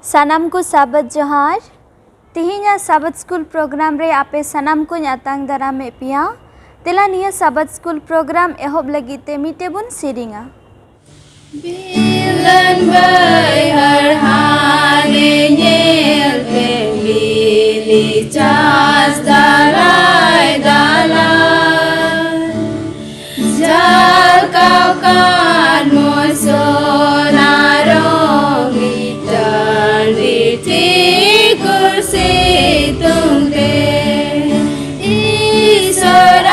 Sanam ko sabat johar. Tihinya sabat school program re ape sanam ko nyatang daram epia. Tela niya sabat school program ehob lagi te mite bun siringa. Bilan bay har hane nyel te mili chas dalai dalai. Jal kau kan mosona rongi di kursi tungte Isor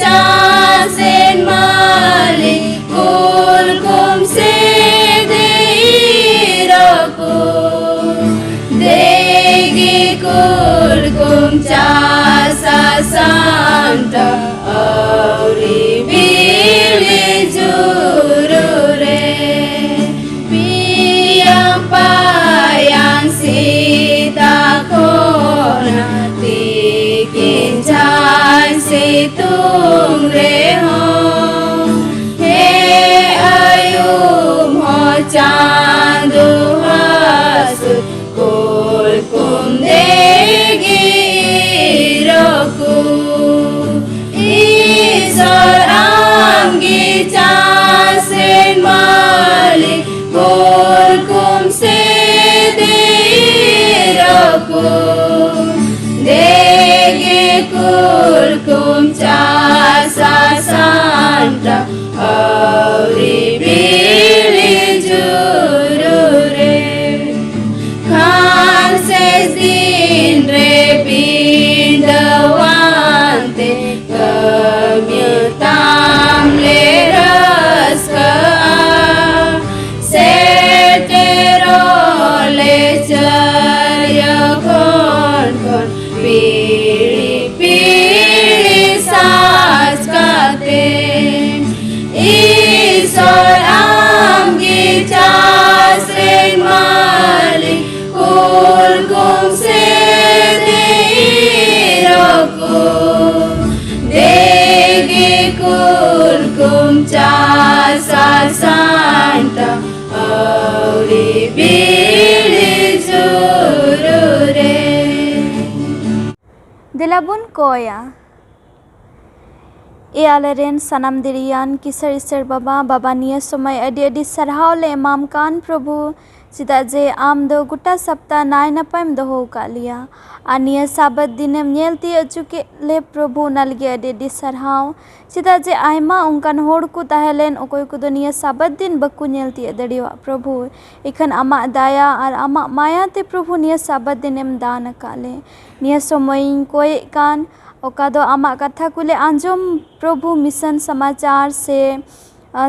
chasen malik kul kum se deiraku degi kul kum chasa santa auri bili jurure yang sita kona tikin chan situng reho he ayum ho chandu hasut kul kum degi roku isor anggi chasen malik kul kum se deiraku degi kul kum chasa santa auri bili jurure kan ses din re pindawante kamyutam leras ka Isor amgi chasren malik kul kum se deiraku degi kul kum chasa santa auri bili jurure Dilabun koya. Aleren sanam dirian kisar isar baba niya somay adi sarhaw le emam kan prabhu sida je am do guta sapta nai napam doho kaliya aniya sabat dinem nyelti achuke le prabhu nalge adi sarhaw sida je aima unkan hor ku tahelen okoy ku do niya sabat din baku nyelti adadiwa prabhu ikhan ama daya ar ama maya te prabhu niya sabat dinem dana kale niya somoy koy kan ओकादो आमा कथा कुले आंजम प्रभु mission समाचार से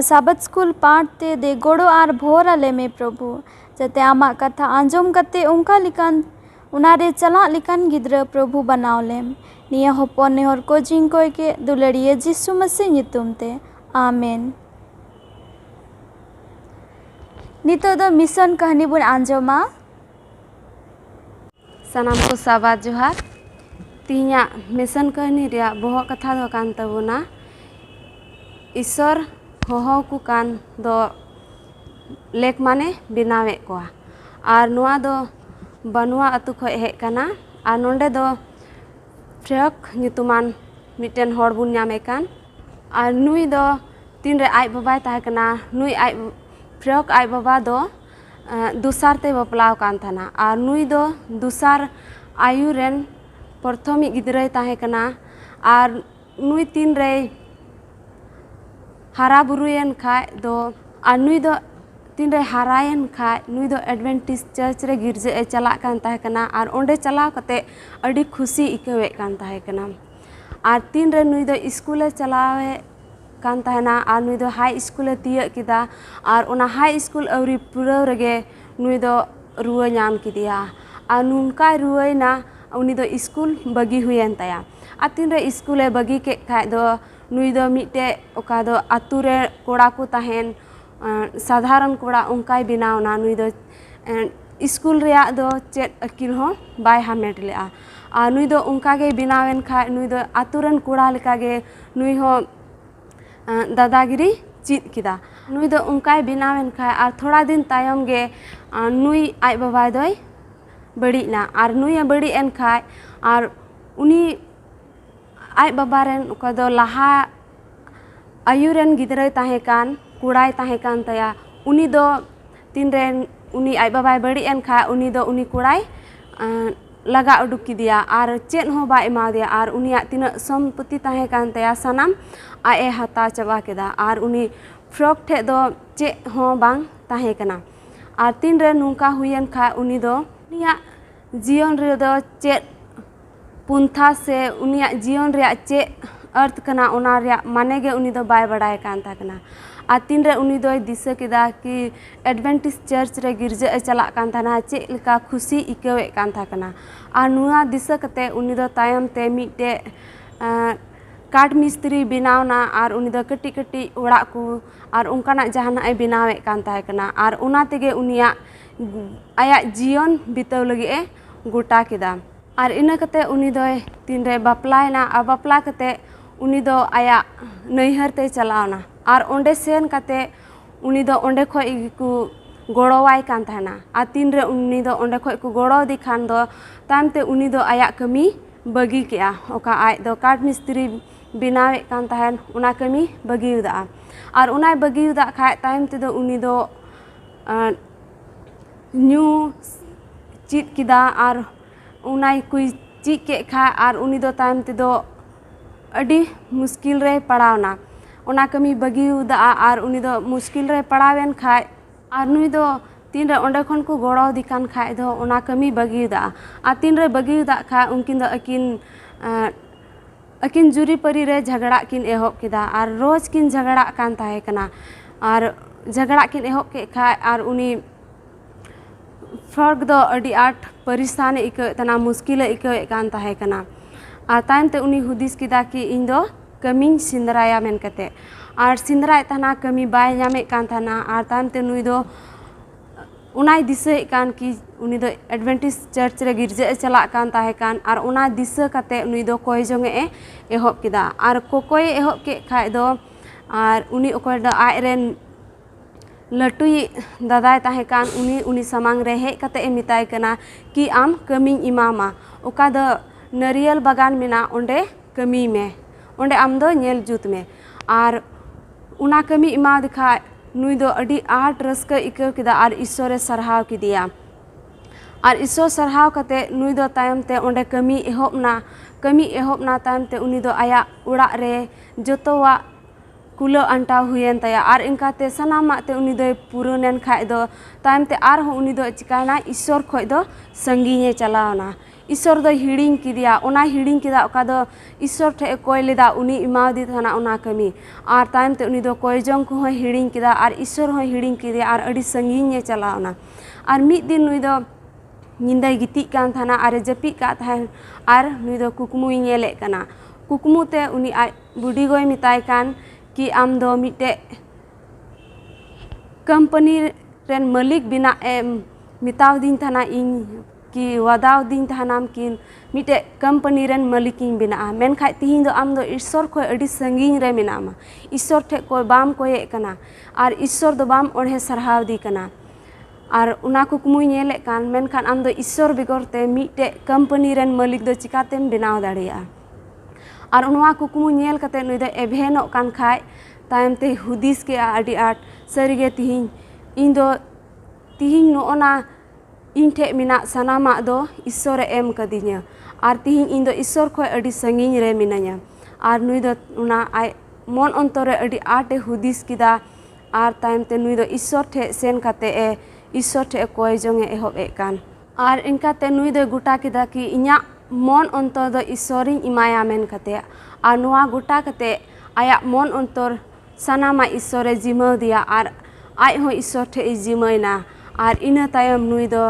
साबत school पाठ ते दे गोड़ो are भोर आले में प्रभु जते आमा कथा आंजम कते उनका लिकन उनारे चला लिकन गिद्र प्रभु बनावले निया होपन ने हर को जिंग को के दुलड़िए जिसु मसीह नितुम ते आमेन नितो दो मिशन कहानी बुन आंजमा सनाम को साबात जोहार तीना मिशन कहनी रे बोह कथा दो कान तबुना ईश्वर होहो को कान दो लेख माने बनावे को आर नुआ दो बनुआ अतु खय हे कना आर नोंडे दो फ्रेक नितुमान मिटेन हर बुन नामे कान आर नुई दो तीन रे आइ बाबाय ताहे कना नुई आइ फ्रेक आइ बाबा दो दुसार ते बपलाव कान थाना आर नुई दो दुसार आयु रेन प्रथम गिद्राय ताहे कना आर नुई तीन रे हारा बुरुयन खाय दो आर नुई दो तीन रे हारायन खाय नुई दो एडवेंटिस चर्च रे गिरजे ए चला कान ताहे कना आर ओंडे चलाव कते अडी खुशी इकावे कान ताहे कना आर तीन रे नुई दो स्कूले चलावे कान ताहेना आर नुई दो हाई स्कूले तिया किदा आर ओना हाई स्कूल अवरी पुराव रगे नुई दो रुआ नाम किदिया आर नुनका रुआयना उनी दो स्कूल बगी हुयन ताया आतिन रे स्कूले बगी के खाय दो नुई दो मिटे ओका दो आतु रे कोड़ा को ताहेन साधारण कोड़ा उनकाय बिनावना नुई दो स्कूल रे दो चेत अकिल हो बाय हामेट लेआ आ नुई दो उनकागे बिनावेन खाय नुई दो आतु रन कोड़ा लेकागे नुई हो दादागिरी चीत किदा नुई दो उनकाय बनावेन खाय और थोड़ा दिन तायम गे नुई आज बाबाय दोय बड़ी ना और नुई बड़ी एन खाय और उनी आज बाबा रेन उका दो लहा आयुरेन गिदराय ताहे कान कुड़ाय ताहे कान तया उनी दो तीन रेन उनी आज बाबाय बड़ी एन खाय उनी दो उनी कुड़ाय लगा उडुक किदिया और चेन हो बा एमा दिया और उनिया तीना सम्पत्ति ताहे कान तया सनाम आए हता चाबा केदा और उनी फ्रॉक ठे दो चे हो बांग ताहे कना और तीन रे नुका हुयन खा उनी दो उनिया जीवन रे दो चे पुंथा से उनिया जीवन रे चे अर्थ कना ओना रे माने गे उनी दो बाय बड़ाय कान ता कना और तीन रे उनी दो दिशा केदा कि एडवेंटिस्ट चर्च रे गिरजा चला कान थाना चे लेका खुशी इकावे कान था कना और नुआ दिशा कते उनी दो तायम ते मिटे काठ मिस्त्री बनावना और उनी दो कटी कटी ओड़ा को और उनकाना जहाना बनावे कान ताहे कना और उना तेगे उनिया आया जीवन बिताव लगी गोटा केदा और इना कते उनी दो तीन रे बापलायना और बापला कते उनी दो आया नैहर ते चलावना और ओंडे सेन कते उनी दो ओंडे खोय को गड़ोवाय कान थाना और तीन रे उनी दो ओंडे खोय को गड़ो दी खान दो तामते उनी दो आया कमी बगी केआ ओका आज दो काठ मिस्त्री बनावे कान ताहन उना कमी बगी उदा और उना बगी उदा खाय टाइम ते दो उनी दो न्यू चीट किदा और उना कोई चीट के खा और उनी दो टाइम ते दो अडी मुश्किल रे पड़ावना उना कमी बगी उदा और उनी दो मुश्किल रे पड़ावेन खाय और नुई दो तीन रे ओंडे खन को गड़ो दिकान खाय दो उना कमी बगी उदा और तीन रे बगी उदा खा उनकिन दो अकिन जुरी परी रे झगड़ा किन एहोब केदा और रोज किन झगड़ा कान ताहे कना और झगड़ा किन एहोब के खाय और उनी फर्क दो अडी आठ परेशान इको तना मुश्किल इको कान ताहे कना और तायम ते उनी हुदिस किदा कि इन दो कमी सिंदराया मेन कते और सिंदराय तना कमी बाय नामे कान थाना और तायम ते नुई दो उनाय दिसे कान कि उनी दो एडवेंटिस्ट चर्च रे गिरजा चला कान ताहे कान और उना दिसे कते उनी दो कोय जोंगे एहोब किदा और कोकोय एहोब के खाय दो और उनी ओकोय दो आय रेन लटुई दादाय ताहे कान उनी समांग रे हे कते मिताय कना कि आम कमी इमामा ओका दो नारियल बागान मेना ओंडे कमी में ओंडे आम दो नेल जुत में और उना कमी इमा दिखा नुई दो अडी आठ रस्का इको किदा और ईश्वरे सरहाव किदिया और ईश्वर सरहाव कते नुई दो तायम ते ओंडे कमी एहोबना तायम ते उनी दो आया उड़ा रे जोतोवा कुलो अंटाव हुयन तया और इनका ते सनामा ते उनी दो पूरनेन खाय दो तायम ते आर हो उनी दो चिकाना ईश्वर खोय दो संगीने चलावना ईश्वर दो हिड़िंग किदिया ओना हिड़िंग किदा ओका दो ईश्वर ठे कोय लेदा उनी इमावदी थाना ओना कमी और तायम ते उनी दो कोय जोंग को हिड़िंग किदा और ईश्वर हो हिड़िंग किदिया और अडी संगीने चलावना और मिद दिन नुई दो निंदा गिति कान थाना और जपी का थान और नुई दो कुकमुई नेले कना कुकमु ते उनी आज बुडी गोय मिताय कान कि आम दो मिटे कंपनी रेन मालिक बिना मिताव दिन थाना इन कि वादाव दिन थानाम किन मिटे कंपनी रेन मालिकिन बिना मेनखाय तिहिन दो आम दो ईश्वर खोय अडी संगीन रे मेनामा ईश्वर ठे कोय बाम कोये कना और ईश्वर दो बाम ओढ़े सरहाव दी कना और उना कुकमुई नेले कान मेनखान आम दो ईश्वर बिगोर ते मिटे कंपनी रेन मालिक दो चिकातेम बनाव दाड़िया और उनवा कुकमु नेल कते नुई दो एभेनो कान खाय तायम ते हुदिस के अडी आठ सरीगे तिहिन इन दो तिहिन नोना इन ठे मिना सनामा दो ईश्वर एम कदिन्या और तिहिन इन दो ईश्वर खोय अडी संगीन रे मिनाया और नुई दो उना आय मन अंतरे अडी आटे हुदिस किदा और तायम ते नुई दो ईश्वर ठे सेन कते ईश्वर ठे कोय जोंगे एहोब कान और इनका ते नुई दो गोटा किदा कि इन्या मन अंतर दो ईश्वरिन इमाया मेन कते और नुआ गोटा कते आया मन अंतर सनामा ईश्वरे जिमा दिया और आय हो ईश्वर ठे जिमायना और इना तायम नुई दो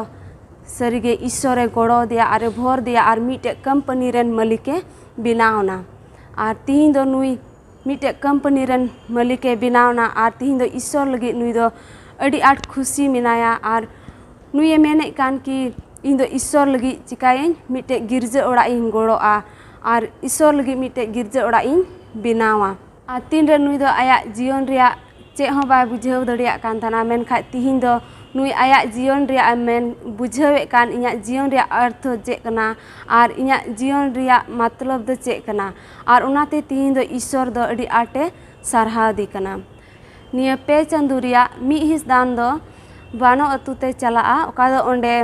सरीगे ईश्वरे गड़ो दिया और भोर दिया और मिटे कंपनी रेन मालिके बनावना और तिहिन दो नुई मिटे कंपनी रेन मालिके बनावना और तिहिन दो ईश्वर लगी नुई दो अडी आठ खुशी मिनाया और नुई मेने कान कि इन दो ईश्वर लगी चिकायन मिटे गिरजा ओड़ा इन गड़ोआ और ईश्वर लगी मिटे गिरजा ओड़ा इन बनावा और तीन रे नुई दो आया जीवन रिया चेक हों बाय बुझाव दड़िया कान थाना मेनखा तिहिन दो नुई आया जीवन रिया मेन बुझावे कान इया जीवन रिया अर्थ चेक कना और इया जीवन रिया मतलब दो चेक कना और उनाते तिहिन दो ईश्वर दो अड़ी आटे सारहाव दी कना निया पे चांदू रिया मी हिस दान दो बानो अतु ते चला ओका दो ओंडे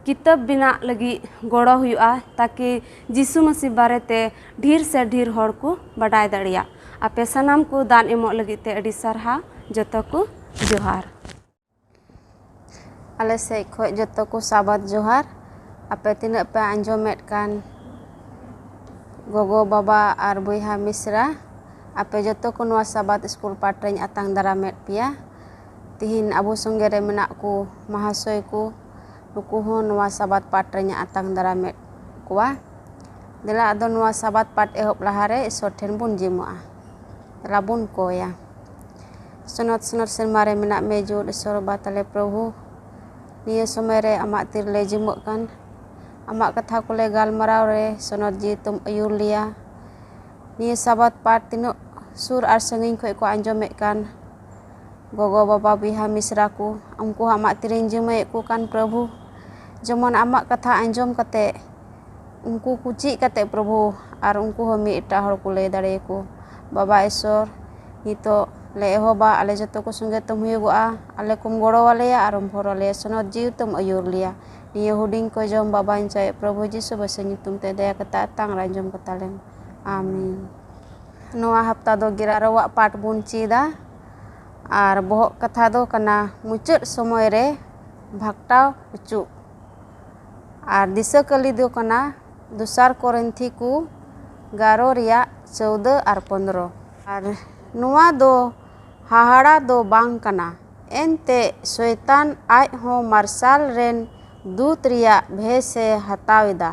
किताब बिना लगी गड़ो हुआ ताकि जीसु मसीह बारेते ढेर से ढेर हर को बडाय दड़िया आपे सनाम को दान एमो लगी ते अड़ी सारहा जतो को जोहार आले से खोय जतो को साबात जोहार आपे तिना पे आंजोमेट कान गोगो बाबा आर बुइहा मिश्रा आपे जतो को नवा साबात स्कूल पाट्रेन आतांग दारामेट पिया तिहिन अबो संगे रे मेना को महाशय को नुकु हों नवा साबात पाट्रेन आतांग दारामेट कुआ देला आदो नवा साबात पाट एहब लाहारे ईश्वर ठेन बुन जिमुआ राबुन कोया सुनत सुनत सेमारे मेना मेजुद ईश्वर बातले प्रभु निया समय रे अमा तिरले जिमुक कान अमा कथा को ले गालमराव रे सुनत जी तुम अयुर लिया निया साबात पाट तिनो सुर आर संगिन खोय को आंजोमेक कान गोगो बाबा बिहा मिश्रा को उनको अमा तिरेन जिमे को कान प्रभु जेमन अमा कथा आंजोम कते उनको कुची कते प्रभु और उनको हो मी एटा हर को ले दाड़े को बाबा ईश्वर नितो ले एहोबा आले जतो को संगे तुम हुयुगआ आले कुम गड़ो वालेया और भरो ले सनत जीव तुम अयुर लिया निया हुडिंग को जम बाबा इंचाय प्रभु जीसु बसे तुम ते दया कता तांग रांजम कतालेम आमीन नोआ हफ्ता दो गिरारवा पाठ बुन चीदा और बोहक कथा दो कना मुचाद समय रे भागटाव उचु और दिशा कली दो कना दुसार कोरिन्थी को 11 रिया 14 और 15 और नुआ दो हाहाड़ा दो बांग कना एनते शैतान आज हो मार्शल रेन दूत रिया भेसे हतावेदा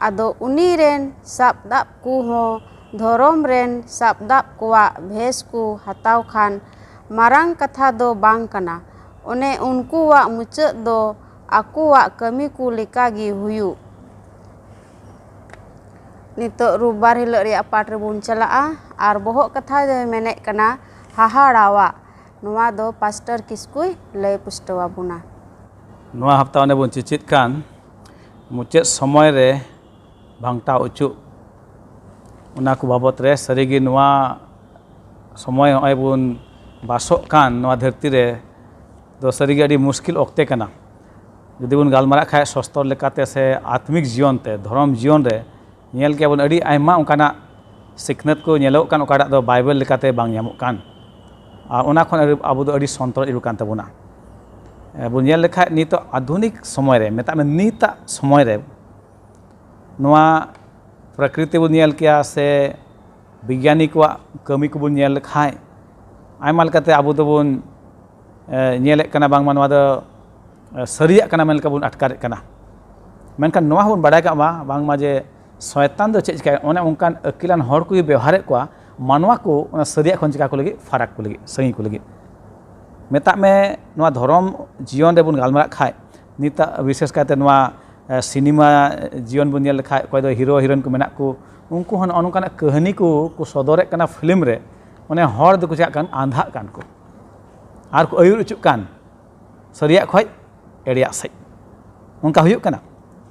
आदो उनी रेन साबदाब को हो धोरोम रेन साबदाब कोआ भेस को हताव खान मारांग कथा दो बांग कना उन्हें उनको वा मुचाद दो aku wa kami ku likagi huyu nito rubar hilak ria part rebun celaa ar bohok katha de menek kana haharawa nuwa do pastor kiskui lay pustawa buna nuwa hafta one bun cicit kan mucet somoy re bangta ucu una ku babot re sarigi nuwa somoy oi bun basok kan nuwa dharti re do sarigi adi muskil okte kana जुदी बन गालमारा खाए सस्तर लेकाते से आत्मिक जीवन ते धर्म जीवन रे nail के बन अड़ी आयमा उनकाना सिखनत को नेलो कान ओकाडा दो बाइबल लेकाते बांग यामुक कान आ ओना खन आबो दो अड़ी संतर इरु कान तबुना बन नेल लेखा नितो आधुनिक समय रे मेता में नीता समय रे नोआ प्रकृति बन नेल किया से वैज्ञानिक वा कमी को बन नेल लेखाय आयमा लेकाते आबो दो बन नेल काना बांग मानवा दो सरिया कना मेन कबुन अटकार कना मेनखान नोआ हबुन बाडाय का बांग माजे शैतान दो चेक ओने उनकान अकिलान हर को व्यवहार को मानवा को सरिया खन चिका को लगी फरक को लगी सही को लगी मेता में नोआ धर्म जीवन रे बुन गालमारा खाय निता विशेष काते नोआ सिनेमा जीवन बुन नेल खाय कोय दो हीरो हीरोइन को मेना को उनको हन अनुकान कहानी को सदरे कना फिल्म रे ओने हर दो चिका कान आंधा कान को आर को अयुर उचुक कान सरिया खोय एड़िया सज उनका हुयुक कना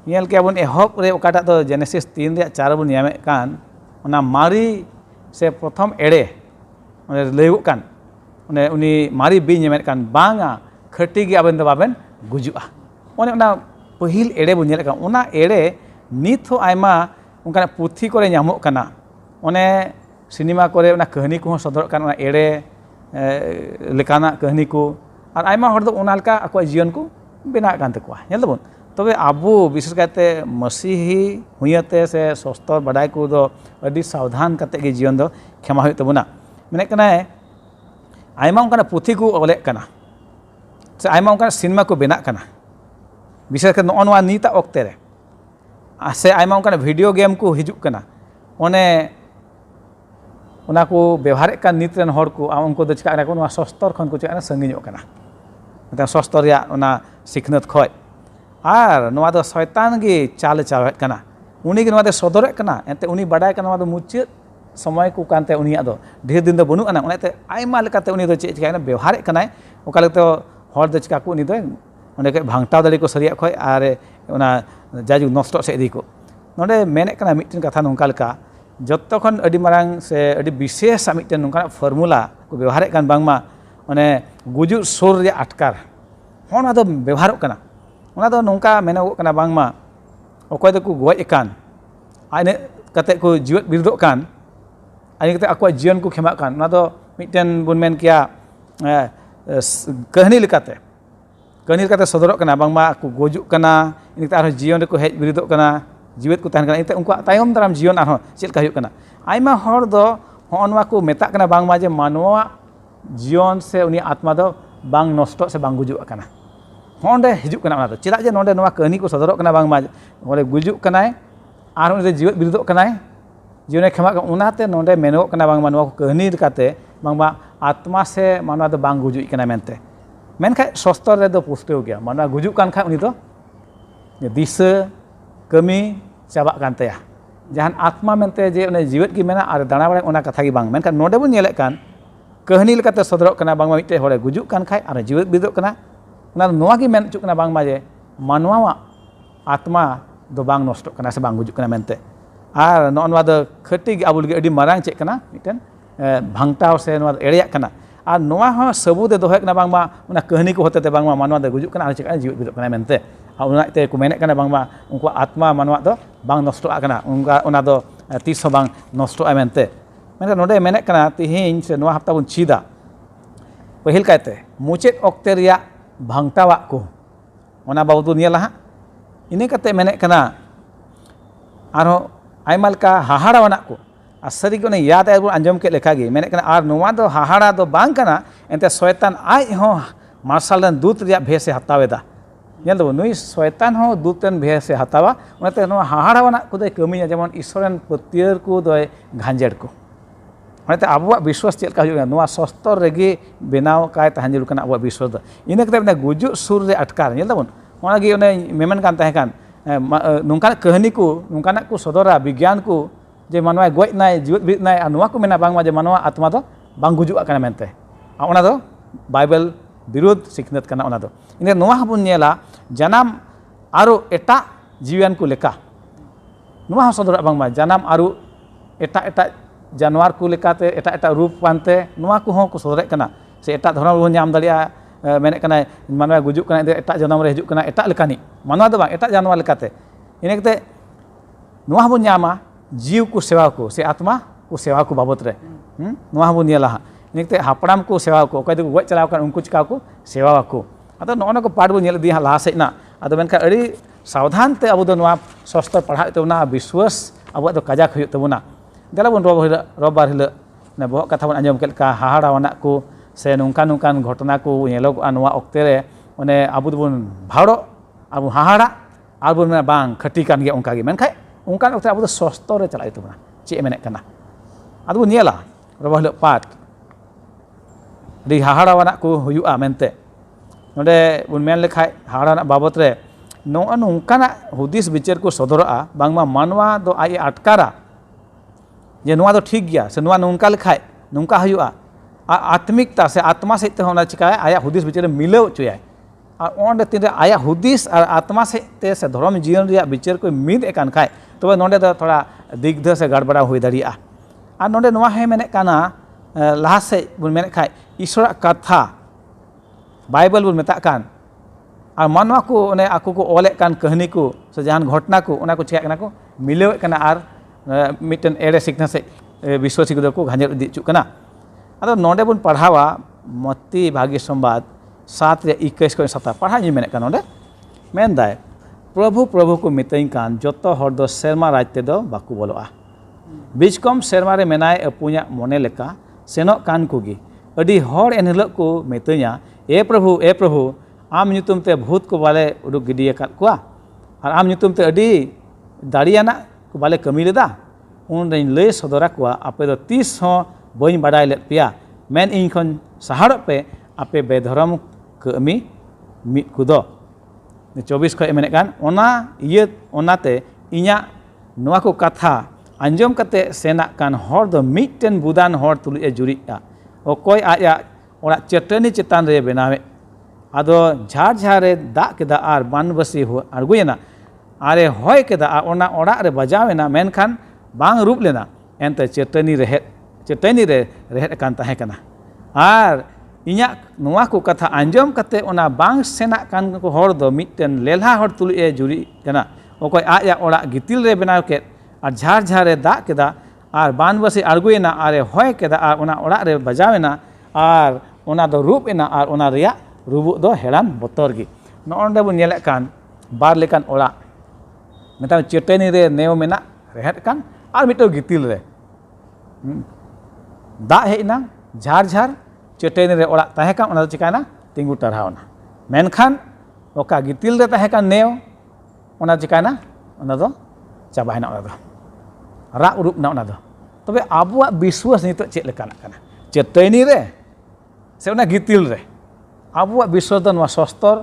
नेल के बन एहब रे ओकाटा तो जेनेसिस 3 रे 4 बन यामे कान ओना मारी से प्रथम एड़े ओने लैगुक कान ओने उनी मारी बि नेमेत कान बांगा खटी गे आबेन दो बाबेन गुजुआ ओने ओना पहिल एड़े बन नेल कान ओना एड़े नित हो आयमा उनका पुथी करे ᱧᱟᱢᱚᱜ कना ओने सिनेमा करे ओना कहानी को सदर कान ओना एड़े लेकाना कहानी को और आयमा हर दो ओनालका अको जीवन को बेना कान तकवा नेल दबन तबे आबो विशेष काते मसीही हुयते से सस्तर बडाय को दो अडी सावधान काते गे जीवन दो खेमा हुय तबना मेने कना आयमा उनका पुथी को ओले कना से आयमा उनका सिनेमा को बेना कना विशेष काते नोनवा नीता ओक्ते रे से आयमा उनका वीडियो गेम को हिजुक कना ओने उना को व्यवहार का नीत रेन हर को उनको दो चिका को सस्तर खन को चिका संगिño कना मतलब सस्तर या उना सिखनत खय और नवा दो शैतान गे चाल चावेत कना उनी गे नवा दो सदरेत कना एते उनी बाडाय कना नवा दो मुचाद समय को कानते उनिया दो ढेर दिन दो बनु अना उनाते आयमा लेकाते उनी दो चे चिकायना व्यवहार कनाय ओका लेते हर दो चिका को उनी दो ओंडे के भांगटाव दाड़ी को सरिया खय आर ओना जाजु नष्ट से इदी को नोंडे मेने कना मिटन कथा नोंका लेका जत्तो खन अडी मारांग से अडी विशेष मिटन नोंका फॉर्मूला को व्यवहार कान बांगमा ओने गुजु सोर रे अटकार होना दो व्यवहार कना ओना दो नोंका मेनो कना बांगमा ओकय दो को गoj एकान आइने कते को जीवत बिरदो कान आइने कते आको जीवन को खेमा कान ओना दो मिटन बुन मेन किया कहनी लेकाते सदरक कना बांगमा को गोजुक कना इनते आरो जीवन रे को हेज बिरदो कना जीवित को तहन कना इनते उनका तायम दाराम जीवन आरो चेल का हुयुक कना आइमा हर दो होनवा को मेता कना बांगमा जे मानवा जीवन से उनी आत्मा दो बांग नष्ट से बांग गुजुक कना होंडे हिजुक कना ओना दो चेदा जे नोंडे नोवा कहनी को सदरक कना बांगमा ओले गुजुक कनाय आरो उनी जीवित बिरदो कनाय जीवन खेमा उनाते नोंडे मेनो कना बांगमा नोवा को कहनी लेकाते बांगमा आत्मा से मानवा दो बांग गुजुक कना मेनते मेनखाय सस्तर रे दो पुष्टव गया मानवा गुजुक कान खाय उनी दो दिशा कमी चाबा कान तया जहान आत्मा मेनते जे उनी जीवित की मेना आर दाना बारे ओना कथा गी बांग मेनखान नोंडे बन नेलेक कान कहनी लेकाते सदरक कना बांगमा मिटे हरे गुजुक कान खाय आर जीवित बिरदो कना ओना नोवा गी मेन चुक कना बांगमा जे मानवा आत्मा दो बांग नष्ट कना से बांग गुजुक कना मेनते आर नोनवा दो खटी गी आबुल गी अडी मारांग चेक कना मिटन भांगटाव से नोवा एड़ेयाक कना आर नोवा हो सबूत दोहे कना बांगमा ओना कहनी को होते बांगमा मानवा दो गुजुक कना आर चेक जीवित बिरदो कना मेनते उनाते को मेने कना बांगमा उनको आत्मा मानवा दो बांग नष्ट कना उनका ओना दो तीस बांग नष्ट मेनते मेनखान नोंडे मेने कना तिहिं से नोवा हप्ता बन चीदा पहिल कायते मुचेद ऑक्ते रिया भांगटावा को ओना बाबू नियला हा इने कते मेने कना आरो आयमा लेका हाहाड़ावाना को आ सारी को याद आय आंजम के लेखा गे मेने कना आर नोवा दो हाहाड़ा दो बांग कना एंते शैतान आय हो मार्शल रन दूत रिया भेष से हतावेदा नेल दो नुई शैतान हो दूतन भेष से हतावा ओनाते नोवा हाहाड़ावाना को दो कमिया जेमन ईश्वरन पतियर को दो घांजेड़ को ओनाते आबुआ विश्वास चेल का हुयुगा नोवा सस्तर रेगे बेनाव काय तहन जरुर कना आबुआ विश्वास दो इने कते ने गुजुक सुर रे अटकार नेल दबन ओना गे ओने मेमन कान तहे कान नोंका कहनी को नोंकाना को सदरा विज्ञान को जे मानवा गoj नाय जीवित बिरद नाय नोवा को मेना बांगमा जे मानवा आत्मा दो बांग गुजुक कना मेनते ओना दो बाइबल विरोध सिखनत कना ओना दो इने नोवा हबुन नेला जनाम आरो एटा जीवन को लेका नोवा हो सदरा बांगमा जनाम आरो एटा जानवर को लेकाते एटा रूप पानते नोवा को हो को सदरे कना से एटा धर्म रो नाम दाड़िया मेने कना मानवा गुजुक कना एटा जन्म रे हिजुक कना एटा लेकानी मानवा दो बांग एटा जानवर लेकाते इने कते नोवा हबुन नामा जीव को सेवा को से आत्मा को सेवा को बाबत रे नोवा हबुन नेला हा इने कते हापड़ाम को सेवा को अकय दो गoj चलाव कान उनको चिका को सेवा को अदो नोना को पाठ बो नेल दी हा लाहा सेना अदो मेनका अड़ी सावधान ते अबो दो नोवा सस्तर पढ़ा तबना विश्वास अबो दो काजाक हुयुग तबना देला बन रबबार हिल ने बहक कथा बन आंजम केलका हाहाड़ावाना को से नोंकान घटना को नेलोगआ नोवा ऑक्ते रे ओने आबो दोबन भावड़ो आबो हाहाड़ा आर बन मेना बांग खटी कान गे ओंका गे मेनखाय ओंकान ऑक्ते आबो दो सस्तर रे चलाय तबना चे मेने कना आदो नेला रबा हिल पाठ रि हाहाड़ावाना को हुयुआ मेनते नोंडे बन मेन लेखाय हाहाड़ावाना बाबत रे नोंकाना हुदिस विचार को सदरआ बांगमा मानवा दो आय अटकारा जे नोवा दो ठीक गया से नोवा नोंका लेखाय नोंका हुयुआ आत्मिकता से आत्मा सहित ते होना चिकाय आया हुदिस विचार मिलाव चुयाय और ओंडे तिन आया हुदिस और आत्मा सहित से धर्म जीवन रिया विचार को मिद एकान खाय तबे नोंडे दो थोड़ा दिग्ध से गड़बड़ा हुई दाड़िया और नोंडे नोवा हे मेने काना लाहा से बन मेने खाय ईश्वर कथा बाइबल बन मेता कान और मानवा को ओने आको को ओले कान कहनी को से जहान घटना को ओना को चिका कना को मिलाव कना आर मिटन एड़े सिखना से विश्वासी को घांजर इदी चुक कना अदो नोंडे बन पढ़ावा मत्ती भाग्य संवाद 7:21 को सता पढ़ा जी मेने का नोंडे मेन दाय प्रभु प्रभु को मितई कान जतो हर दो सेरमा राजते दो बाकु बोलोआ बीचकम सेरमा रे मेनाय अपुया मोने लेका सेनो कान कोगी अडी हर एनहिल को मितइया ए प्रभु आम ᱧᱩᱛᱩᱢ ते भूत को बाले उडुक गिडिया कात कुआ और आम ᱧᱩᱛᱩᱢ ते अडी दाड़ियाना को बाले कमी लेदा उन रेन लय सदरा कुआ आपे दो 30 हो बई बाडाय लेत पिया मेन इन खन सहाड़ पे आपे बेधर्म कमी मिट कुदो 24 खय मेने कान ओना इये ओनाते इया नोआ को कथा anjom kate senak kan hor do mitten budan hor tulu e juri'a okoi aja orak cetani cetan re benawe ado jhar jhare dak keda ar banbasi arguyena are hoy keda ona orak re bajawena menkhan bang rup lena ente cetani re rehet kan tahe kana ar inya noa ko katha anjom kate ona bang senak kan ko hor do mitten lelha hor tulu e juri kana okoi aja orak gitil re benaw ket ar jhar jhare dak keda ar banbasi arguyena are hoy keda ar ona orak re bajawena ar ona do rup ena ar ona reya rubuk do heran botor gi nonde bun nyelek kan bar lekan orak metam ceteni re neo mena rehet kan ar mito gitil re dak hejna jhar jhar ceteni re orak tahe kan ona do chikana tingu tarhauna menkhan oka gitil re tahe kan neo ona chikana ona do chabaina ona do rak rup na ona do tobe abuak biswas nitok cek lekanak kana ceteni re se ona gitil re abuak biswas do noa sostor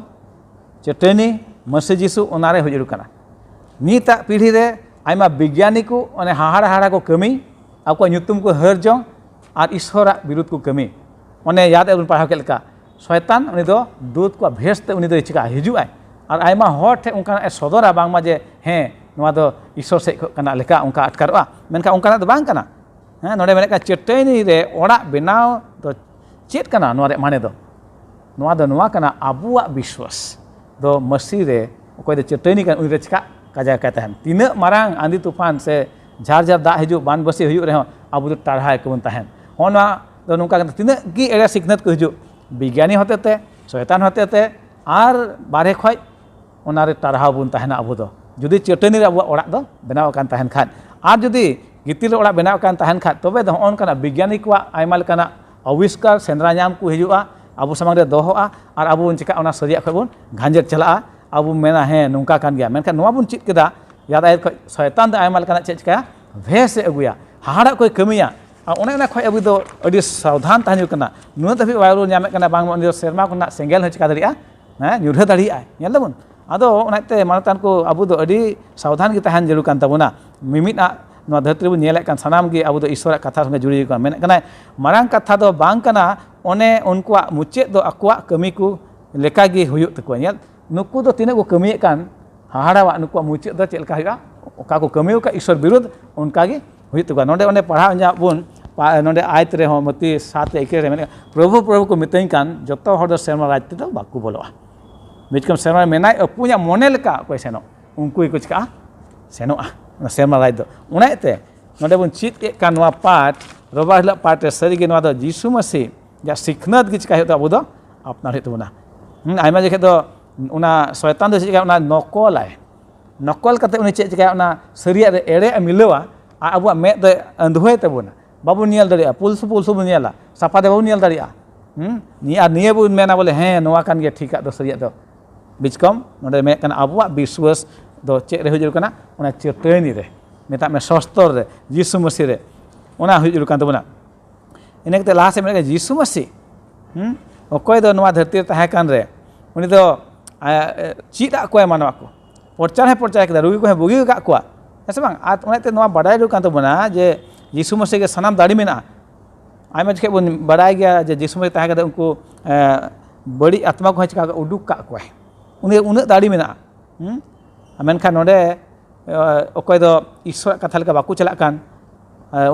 ceteni Masih Jisu onare hujur kana nita pidhi re aima bigyani ko one hahara ko kami aku nyutum ko herjong ar ishora birut ko kami one yad ebun pahau kelka শয়তান উনি তো দুধ কো ভেস্তে উনি তো চিকা হিজুআই আর আইমা হর ঠে উনকা সদরা বাংমা যে হ্যাঁ নোয়া দো ঈশ্বর সে কানা লেকা উনকা আটকারবা মেনকা উনকা দো বাং কানা হ্যাঁ নডে মেনকা চেটেনি রে ওড়া বেনাও দো চেট কানা নোয়া রে মানে দো নোয়া কানা আবুয়া বিশ্বাস দো মসি রে অকয় দো চেটেনি কান উনি রে চিকা কাজা কাতাহান তিনা মারাং আন্দি তুফান সে ঝার ঝার দা হিজু বান বসি হুᱭᱩᱜ ᱨᱮᱦᱚᱸ আবু দো টাড়হায় কবন তাহেন হনवा दो नुका तिना गी एड़ा सिखनत को हिजु विज्ञानी होते शैतान होते और बारे खय ओनारे टारहाव बुन ताहेना अबो दो जुदी चटनी रे अबो ओड़ा दो बनाव कान ताहेन खान और जुदी गितिल ओड़ा बनाव कान ताहेन खान तबे दो ओनकाना विज्ञानी को आयमा लेकाना आविष्कार सेंद्रा नाम को हिजुआ अबो समंग रे दोहोआ और अबो उन चिका ओना सरिया खय बुन घांजेर चला अबो मेना हे नुका कान गया मेनका नोवा बुन चित केदा यादा शैतान द आयमा लेकाना चेक चिका भेस अगुया हाड़ा कोई कमिया और खय अबो दो अडी सावधान ताहन कना नुना तभी वायरल नामे कना बांग मन सेरमा कोना सेंगेल हो चिका दरिया ना न्यूरह दरिया नेल दबन आदो ओनाते मानतान को अबो दो अडी सावधान गे ताहन जरूर कान तबना मिमित नो धरती बु नेले कान सनाम गे अबो दो ईश्वर कथा संगे जुड़ी का मेन कना मारांग कथा दो बांग कना ओने उनकुआ मुचे दो अकुआ कमी को लेका गे हुयुक तको नेल नुकु दो तिने को कमी कान हाहाड़ावा नुकुआ मुचे दो चेलका हुआ ओका को कमी का ईश्वर विरुद्ध उनका गे हुयुक तको नोडे ओने पढ़ा न्या बुन नोडे आयत रे हो मती 7 1 रे मेने प्रभु को मितई कान जतो हर दो सेरमा रात तो बाकू बोलवा बिचकम सेरमा मेनाय अपुया मोने लेका कोई सेनो उनको कुछ का सेनो सेरमा रात दो उनाते नोडे बुन चित कान वा पाठ रबा हला पाठ सरी गे नवा दो यीशु मसीह या सिखनत गिच का हेतो अबो दो अपना हेतो बना आइमा जेखे दो उना शैतान दो चिका उना नकल कते उनी चेक चिका उना सरिया रे एड़े मिलवा अबो मे दो अंधोय तबोना बाबू नियल दरिया पुलसु बु नियला सापा दे बाबू नियल दरिया निया बु मेना बोले हें नोआ कान गे ठीका दो सरिया दो बिचकम नोडे मे कन अबुआ विश्वास दो चेक रे हुजुर कना ओना चेतनी रे मेता में सस्तर रे यीशु मसीह रे ओना हुजुर कान तबना इने कते लाहा से मे यीशु मसीह ओकय दो नोआ धरती ताहे कान रे उनी दो चीदा कोय मानवा को प्रचार के रुगी को बुगी का कोआ ऐसे बांग आ ओनाते नोआ बडाय रु कान तबना जे यीशु मसीह के सनाम दाड़ी में आयमा जखे बन बड़ाय गया जे यीशु मसीह ताहे कदे उनको बड़ी आत्मा को चिका उडुक का कोय उनी उन दाड़ी में मेनखान नोडे अकय दो ईश्वर कथा लेका बाकू चला कान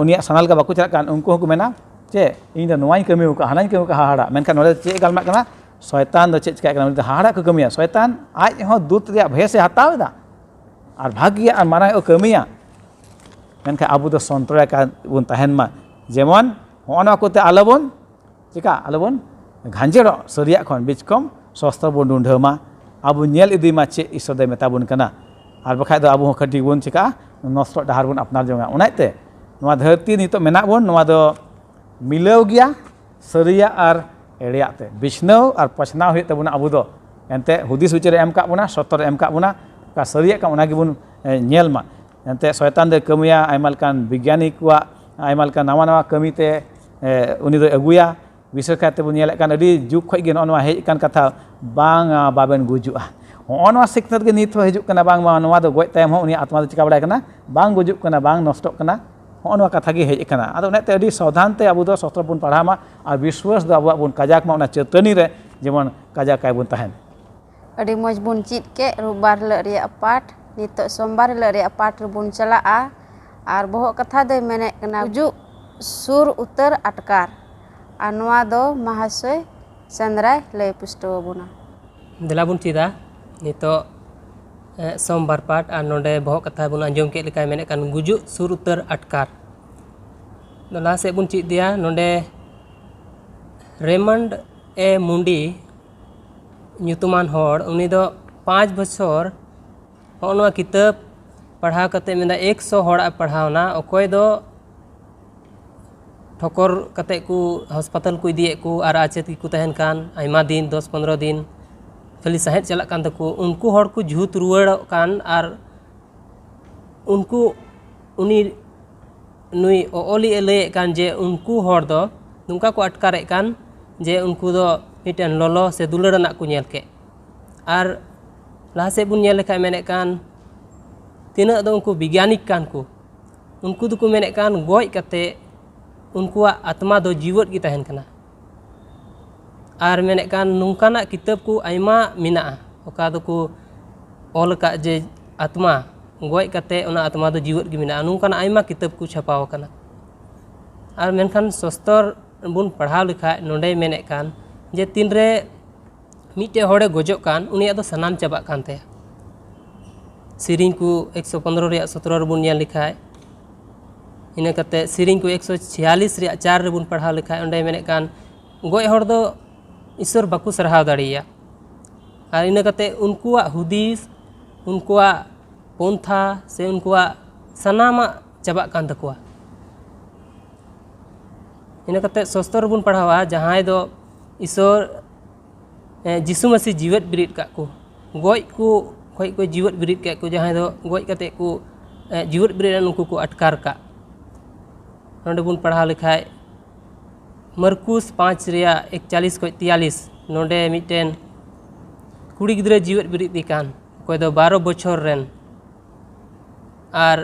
उनिया सनाल का बाकू चला कान उनको को मेना जे इन दो नोवाई कमी का हानाई कमी का हाड़ा मेनखान नोडे चे गालमा कना शैतान दो चे चिका कना हाड़ा को कमिया शैतान आज हो दूत रिया भेसे हतावेदा और भाग्य और मारा कमिया मेनखा आबो दो संतरा का बुन ताहेन मा जेमन होना कोते आलोबन चिका आलोबन घांजेरो सरिया खन बिचकम सस्त्र बन ढूंढमा आबो नेल इदी मा चे ईश्वर दे मेता बुन कना और बखाय दो आबो खटी बुन चिका नष्ट डहार बुन अपनार जोंगा उनाते नोआ धरती नितो मेना बुन नोआ दो मिलाव गया सरिया और एड़ियाते बिछनाव और पछनाव हुई तबुना आबो दो एनते हुदिस विचार एम का बुना सतर एम का बुना का सरिया का उना गिबुन नेल मा एनते शैतान दे कमिया आयमालकान वैज्ञानिक को आयमालकान नवा कमीते उनी दो अगुया विशेष करते बुन नेले कान अडी जुग खय गे नवा हेज कान कथा बांग बाबेन गुजुआ ᱱᱚᱣᱟ ᱥᱤᱠᱷᱱᱟᱹᱛ ᱜᱮ ᱱᱤᱛ ᱦᱚᱸ ᱦᱤᱡᱩᱜ ᱠᱟᱱᱟ ᱵᱟᱝ ᱱᱚᱣᱟ ᱫᱚ ᱜᱚᱡ ᱛᱟᱭᱚᱢ ᱦᱚᱸ ᱩᱱᱤ आत्मा ᱫᱚ ᱪᱤᱠᱟ ᱵᱟᱲᱟᱭ ᱠᱟᱱᱟ ᱵᱟᱝ ᱜᱩᱡᱩᱜ ᱠᱟᱱᱟ ᱵᱟᱝ ᱱᱚᱥᱴᱚᱜ ᱠᱟᱱᱟ ᱱᱚᱣᱟ ᱠᱟᱛᱷᱟ ᱜᱮ ᱦᱮᱡ ᱠᱟᱱᱟ ᱟᱫᱚ ᱚᱱᱟᱛᱮ ᱟᱹᱰᱤ ᱥᱟवधान ᱛᱮ ᱟᱵᱚ ᱫᱚ ᱥᱟᱥᱛᱨᱚ ᱵᱚᱱ ᱯᱟᱲᱦᱟᱣ ᱢᱟ ᱟᱨ ᱵᱤᱥᱣᱟᱥ ᱫᱚ ᱟᱵᱚᱣᱟᱜ ᱵᱚᱱ ᱠᱟᱡᱟᱠ ᱢᱟ ᱚᱱᱟ ᱪᱮᱛᱟᱹᱱᱤ ᱨᱮ ᱡᱮᱢᱚᱱ ᱠᱟᱡᱟᱠᱟᱭ ᱵᱚᱱ ᱛᱟᱦᱮᱱ ᱟᱹᱰᱤ ᱢᱚᱡᱽ ᱵᱚᱱ ᱪᱮᱫ ᱠᱮᱫ ᱨᱳᱵᱵᱟᱨ ᱦᱤᱞᱳᱜ ᱨᱮᱭᱟᱜ ᱯᱟठ ᱱᱤᱛᱚᱜ ᱥᱳᱢᱵᱟᱨ ᱦᱤᱞᱳᱜ ᱨᱮᱭᱟᱜ ᱯᱟठ ᱨᱮᱵᱚᱱ ᱪᱟᱞᱟᱜᱼᱟ ᱟᱨ ᱵᱚᱦᱚᱜ ᱠᱟᱛᱷᱟ ᱫᱚᱭ ᱢᱮᱱᱮᱫ ᱠᱟᱱᱟ ᱜᱩᱡᱩᱜ ᱥᱩᱨ ᱩᱛᱟᱹᱨ ᱟᱴᱠᱟᱨ ᱟᱨ ᱱᱚᱣᱟ ᱫᱚ ᱢᱚᱦᱟᱥᱚᱭ ᱪᱚᱸद्ᱨᱟᱭ ᱞᱟᱹᱭ ᱯᱩᱥᱴᱟᱹᱣ ᱟᱵᱚᱱᱟ ᱫᱮᱞᱟ ᱵᱚᱱ ᱪᱮᱫᱟ ᱱᱤᱛᱚᱜ सोमवार पाठ और नोडे बहुत कथा बन आंजम के लेका मेने कान गुजुग सुर उतर अटकार लहा से बन चीज दिया नोडे रेमंड ए मुंडी ᱧᱩᱛᱩᱢᱟᱱ हर उनी दो 5 बछर होनवा किताब पढ़ा कते मेना 100 हड़ा पढ़ावना अकोय दो ठोकर कते को हस्पताल को इदिए को और आचेत को तहन कान आयमा दिन 10-15 दिन खाली सहेद चला कान तको उनको हर को झूठ रुआड़ कान और उनको उनी नुई ओली ले कान जे उनको हर दो नुका को अटकारे कान जे उनको दो मिटन लोलो से दुलड़ ना को नेल के और लहा से बुन नेल लेखा मेने कान तीना दो उनको वैज्ञानिक कान को उनको दो को मेने कान गोय कते उनको आत्मा दो जीवत की तहन कना और मेने कान नुकाना किताब को आयमा मिना ओका दो को ऑल का जे आत्मा गोय कते उना आत्मा दो जीवत की मिना नुकाना आयमा किताब को छपाव कना और मेनखान सस्तर बुन पढ़ाव लिखा नोडे मेने कान जे तीन रे मिटे हड़े गजो कान उनिया दो सनाम चाबा कान ते सिरिंग को 115 रे 17 रे बुन नेल लिखा इन कते सिरिंग को 146 रे 4 रे बुन पढ़ाव लिखा ओंडे मेने कान गोय हड़ दो ईश्वर बाकू सरहाव दाड़िया और इन कते उनकुआ हुदीस उनकुआ पंथा से उनकुआ सनामा चाबा कान तकुआ इन कते सस्तर बुन पढ़ावा जहां दो ईश्वर जिसु मसीह जीवत बिरिद का को गोय को खोय को जीवत बिरिद का को जहां दो गोय कते को जीवत बिरिद उनको को अटकार का नोडे बुन पढ़ा लिखाय मरकुस 5 रिया 41 को 43 नोडे मिटेन कुड़ी गिद्रे जीवत बिरिद दिकान कोई दो 12 बछर रेन और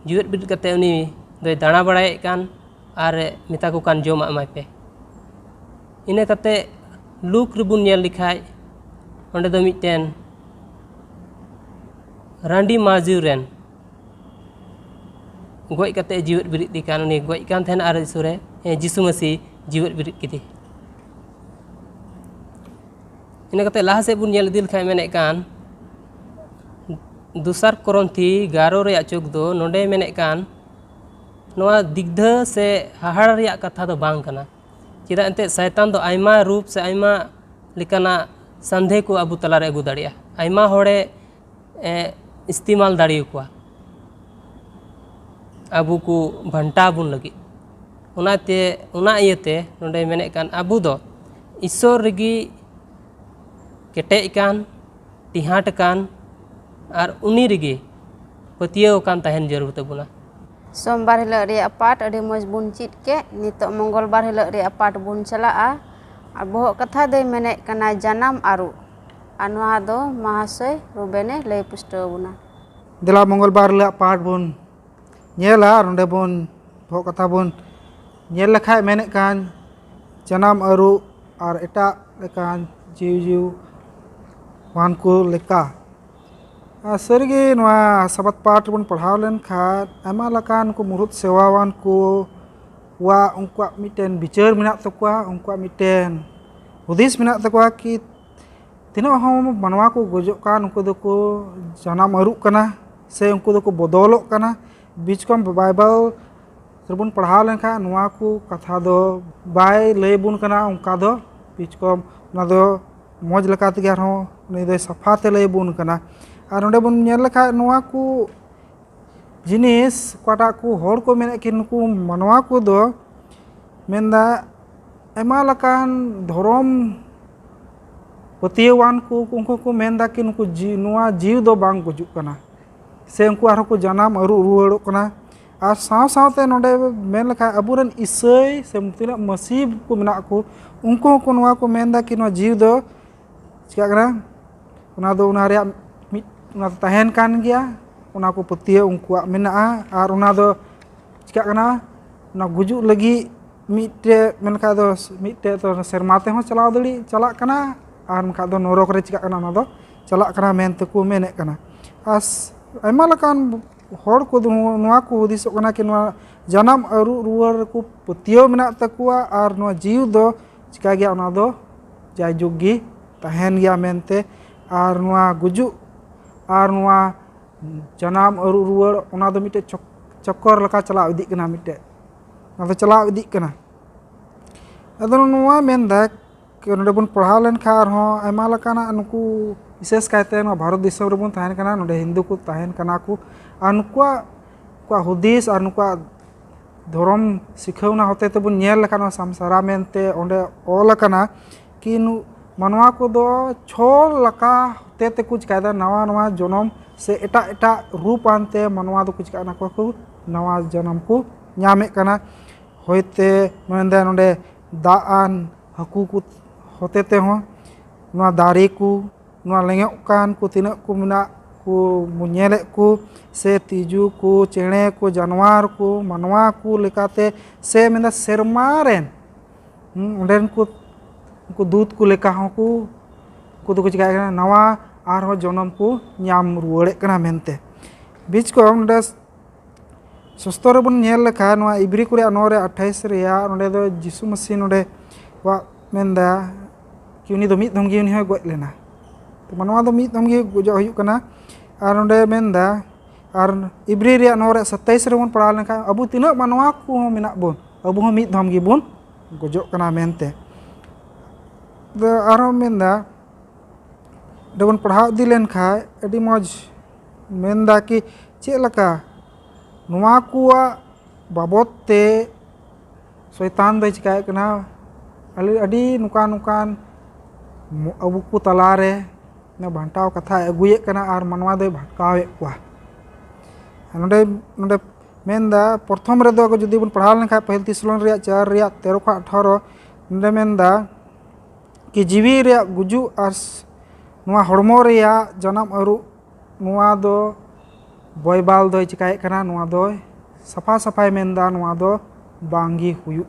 जीवत बिरिद कते उनी दो दाना बड़ाय कान और मिता को कान जोमा एमाय पे इने कते लुक रिबुन नेल लिखाय ओंडे दो मिटेन रांडी माजुरेन गोय कते जीवत बिरिद दिकान उनी गोय कान थेन आर इसुरे जिसु मसीह जीवत बिरिद किदी इने कते लहा से बुन नेल दिल खाय मेने कान दुसर कोरंथी 11 रे चोक दो नोडे मेने कान नोआ दिग्ध से हाहाड़ रिया कथा दो बांग कना चिदा एंते शैतान दो आयमा रूप से आयमा लिकाना संधे को अबु तलारे अगु दाड़िया आयमा होड़े इस्तेमाल दाड़ियो को अबु को भंटा बुन लगी उनाते उना इयते नोडे मेने कान अबु दो ईश्वर रगी केटे कान टिहाट कान और उनी रगी पतियो कान तहन जरूर तबुना सोमवार हिलोग रे पाठ अड़ी मज बुन चीट के नितो मंगलबार हिलोग रे पाठ बुन चला और बहुत कथा दे मेने कना जनाम आरु अनवा दो महाशय रुबेने लय पुष्टो बुना दिला मंगलबार ले पाठ बुन नेला नोडे बुन बहुत कथा बुन नेल लेखाय मेने कान जनाम आरु और एटा लेकान जीव जीव वान को लेका सरगी नवा सबात पाठ बन पढ़ाव लेन खान आमा लकान को मुरुत सेवावान को वा उनका मिटेन बिचार मिना तकुआ उनका मिटेन हुदिस मिना तकुआ कि तीनों हम मनवा को गजो कान उनको दो को जनाम अरुक कना से उनको दो को बदौलक कना बीच कम बाइबल सरबन पढ़ाव लेन खान नवा को कथा दो बाय लय बुन कना उनका दो बीच कम ना दो मौज लका तगे हो नै दो सफा ते लय बुन कना और नोडे बन नेल लेखा नवा को जिनिस काटा को हर को मेने कि नुकु मनवा को दो मेनदा एमा लकान धर्म पतियवान को उनको को मेनदा कि नुकु नवा जीव दो बांग गुजुक कना से उनको आरो को जनाम अरु रुवाड़ो कना और साव सावते नोडे मेन लेखा अबुरन ईसई से तिना मसीह को मेना को उनको को नवा को मेनदा कि नवा जीव दो चिका कना Una do una reak una tahen kan gya una ko patia unkuak menaa ar una do cika kana una gujuk lagi mite menka do mite to serma te ho chalao dali chalak kana ar menka do norok re cika kana ona do chalak kana men te ku menek kana as aima lakan hor ko noa ko hudisok kana ki noa janam aru ruar ku patia menak takua ar noa jiu do cika gya ona do jai jugi tahen gya mente ar noa gujuk ar noa janam aru ruar ona do mite cokor leka chalao idik kana mite atau chalao idik kana ado noa menda ke node bun pahal len khar ho aima lekana nuku विशेष कहते हैं भारत दिसम रे बन तहन कना नोडे हिंदू को तहन कना को अनुकुआ को हुदिस और नुकुआ धर्म सिखावना होते तो बन नेल लकाना संसारा मेनते ओंडे ऑल कना कि मनवा को दो छोल लका होते ते कुछ कायदा नवा नवा जन्म से एटा एटा रूप आनते मनवा दो कुछ काना को नवा जन्म को ᱧᱟᱢᱮ कना होते मेंदे नोडे दाआन हकू को होते ते हो नवा दारे को नवा लेंगोक कान को तिना को मेना को मुnyele को से तिजू को चेणे को जानवर को मनवा को लेकाते से मेना सेरमारेन उंडेन को दूध को लेका हो को तो कुछ का नवा आर हो जन्म को ᱧᱟᱢ रुवाड़े कना मेनते बीच को उंडे सस्तर बन नेल लेखा नवा इब्री को नोरे 28 रेया उंडे दो जिसु मसीह नोडे वा मेनदा कि उनी दो मिद धमगी उनी हो गoj लेना तो मनवा दो मिद धमगी गुजो हुयुक कना आर उंडे मेनदा आर इब्री रे नोरे 27 रे बन पढ़ा लेखा अबु तिना मनवा को मेना बोन अबु हो मिद धमगी बोन गुजो कना मेनते तो आरो मेनदा दबन पढ़ा दी लेन खाय अडी मौज मेनदा कि चे लका नुआ कुआ बाबत ते शैतान दे चिकाय कना अडी नुकान नुकान अबु को तलारे न भांटाव कथा अगुये कना आर मनवा दे भटकावे कुआ नोडे नोडे मेनदा प्रथम रे दो जदी बन पढ़ा लेन खाय पहल तिसलोन रे 4 रे 13 का 18 नोडे मेनदा कि जीवी रे गुजु आर नुआ हड़मो रे जन्म अरु नुआ दो बयबाल दो चिकाय कना नुआ दो सफा सफाय मेनदा नुआ दो बांगी हुयु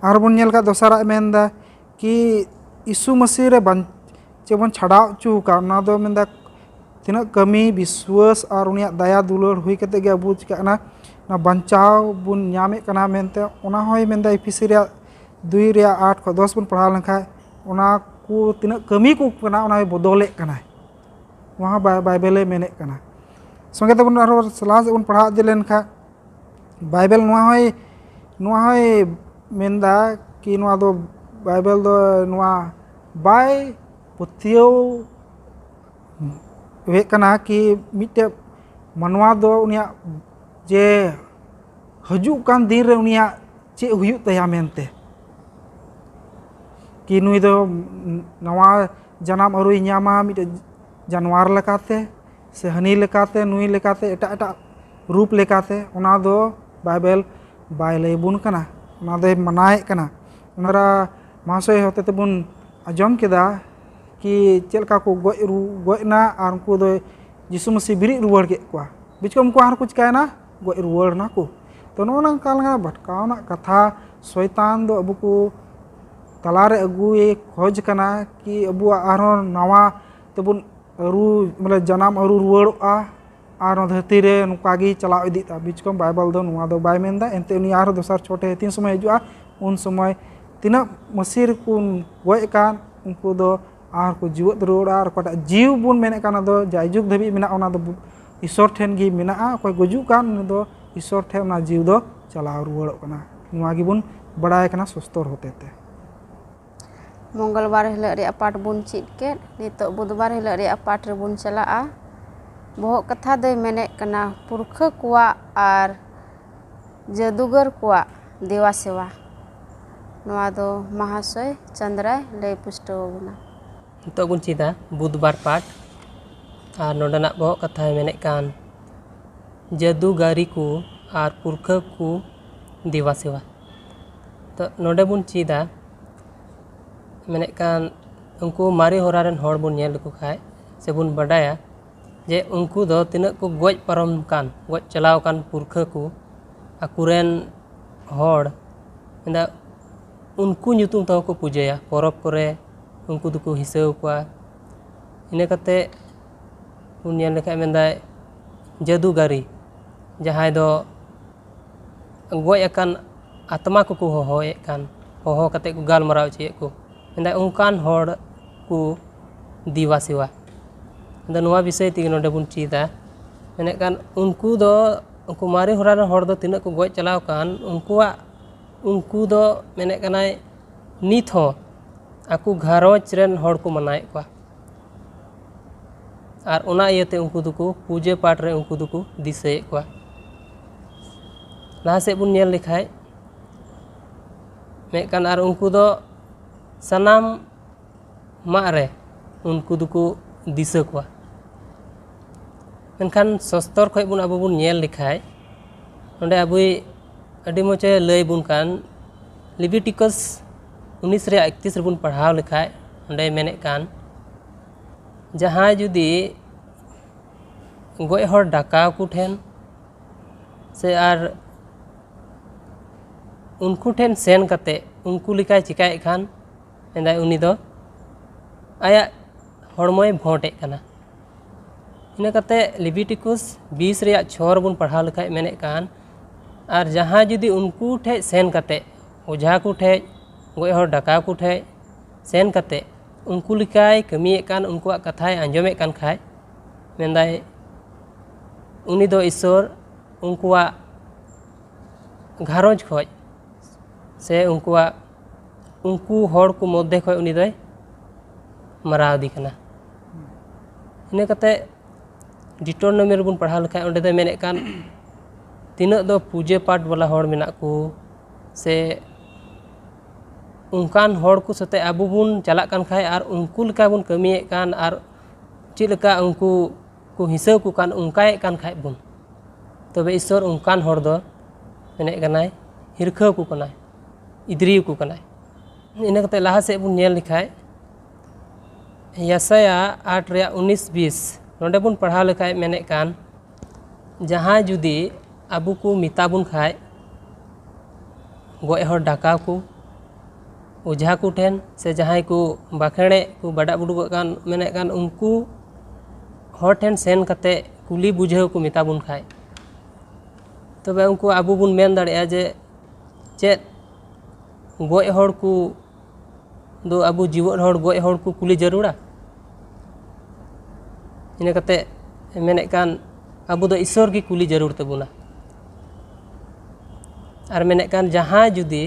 आर बन नेल का दोसरा मेनदा कि यीशु मसीह रे बन चेबन छड़ाव चुका ना दो मेनदा तिना कमी विश्वास और उनिया दया दुलार हुई कते गे अबु चिकाना ना बंचाव बुन ᱧᱟᱢᱮ कना मेनते ओना होय मेनदा इफिसी रे 2 रे 8 ख 10 बन पढ़ा लेखा ओना को तिना कमी को कना ओना बदले कना वहाँ बाइबल मेने कना संगे तबन आरो सलाह बन पढ़ा दे लेन खा बाइबल नुआ होय मेनदा कि नुआ दो बाइबल दो नुआ बाय पुथियो वे कना कि मिटे मनवा दो उनिया जे हजू कान दिन रे उनिया चे हुयु तया मेनते कि नुई दो नवा जन्म अरुई ᱧᱟᱢᱟ मिटे जानवर लेकाते से हनी लेकाते नुई लेकाते एटा एटा रूप लेकाते ओना दो बाइबल बाय लेबुन कना ओना दे मनाए कना ओनारा महाशय होते तबुन आजम केदा कि चेलका को गयना आर उनको दो यीशु मसीह बिरी रुवाड़ के कुआ बिचको उनको आर कुछ कहना गय रुवाड़ ना को तो नोना कालगा भटकावना कथा शैतान दो अबु को तलारे अगुए खोज कना कि अबु आरो नवा तबुन अरु मतलब जन्म अरु रुवाड़ा आर धरती रे नुकागी चला इदीता बीचको बाइबल दो नुआ दो बाय मेनदा एनते उनी आरो दोसर छोटे तीन समय हजुआ उन समय तिना मसीर को गय कान उनको दो आर को जीवत रुवाड़ा आर कोटा जीव बुन मेने काना दो जायजुग धबी मेना ओना दो ईश्वर ठेन गी मेना कोई गुजु कान दो ईश्वर ठे ओना जीव दो चला रुवाड़ कना नुआ गी बुन बड़ाय कना सस्तर होते ते मंगलवार हिल रे पाठ बुन चित के नितो बुधवार हिल रे पाठ रे बुन चला बहुत कथा दे मेने कना पुरख कुआ आर जादूगर कुआ देवा सेवा नवा दो महाशय चंद्राय ले पुष्टो गुना तो बुन चिदा बुधवार पाठ और नोडना बहुत कथा मेने कान जादूगारी को आर पुरख को देवा सेवा तो नोडे बुन चिदा मेने कान उनको मारे होरा रेन हॉड़ बन नेल को खाए से बन बडाया जे उनको दो तिना को गज पारम कान गज चलाव कान पुरखा को अकुरेन हॉड़ इंदा उनको nyutum tahu को पूजया परब करे उनको दुको हिसाब को इने कते उन नेल लेखा मेंदा जादूगारी जहां दो गज अकान आत्मा को होए कान होहो कते को गालमराव चे को मेंदा उनकान हॉड़ को दीवा सेवा दा नोवा विषय ती नोडे बुन चीदा मेने कान उनको दो उनको मारे होरा हॉड़ दो तिना को गज चलाव कान उनको दो मेने कनाय नित हो आकु घारोज रेन हॉड़ को मनाए को और उना इयते उनको दुको पूजे पाठ रे उनको दुको दिसे को लहा से बुन नेल लिखाय मेकान और उनको दो सनाम मारे उनको दुको दिसे को मेनखान सस्तर खय बुन अबो बुन नेल लिखाय नोंडे अबुई अडी मोचे लय बुन कान लिविटिकस 19 रे 31 रे बुन पढ़ाव लिखाय नोंडे मेने कान जहाँ जुदी गज हर डाकाव को ठेन से आर उनको ठेन सेन कते उनको लिकाय चिकाय खान मेंदाय उनी दो आया हड़मय भोटे कना इना कते लिविटिकस 20 रे 6 बन पढ़ाव लिखाय मेने कान और जहाँ जुदी उनको ठे सेन कते ओझा को ठे गज हर डाकाव को ठे सेन कते उनको लिकाय कमिए कान उनको कथाय आंजमे कान खाय मेंदाय उनी दो ईश्वर उनको घारोज खय से उनको हॉड़ को मध्य खय उनी दोय मराव दी कना इना कते डिटोनोमी रेबुन पढ़ाव लिखाय ओंडे दो मेने कान तिना दो पूजे पाठ वाला हॉड़ मेना को से उनकान हॉड़ को सते अबु बुन चला कान खाय और उनको लिका बुन कमिए कान और चिलका उनको को हिसाब को कान उनकाय कान खाय बुन तबे ईश्वर उनकान हॉड़ दो मेने कनाय हिरखा को कनाय इद्री को कनाय इना कते लहा से बुन नेल लिखाय यसाया 8 रे 19-20 नोंडे बुन पढ़ाव लिखाय मेने कान जहाँ जुदी अबु को मिता बुन खाय गज हॉड़ डाकाव को ओझा को ठेन से जहाँ को बाखेड़े को बड़ा बुडू कान मेने कान उनको हॉड़ ठेन सेन कते कुली बुझाव को मिता बुन खाय तबे उनको अबु बुन मेन दाड़ेया जे चेत गज हॉड़ को दो अबु जीवन हॉड़ गज हॉड़ को कुली जरूरा इना कते मेने कान अबु दो ईश्वर की कुली जरूर तबुना और मेने कान जहाँ जुदी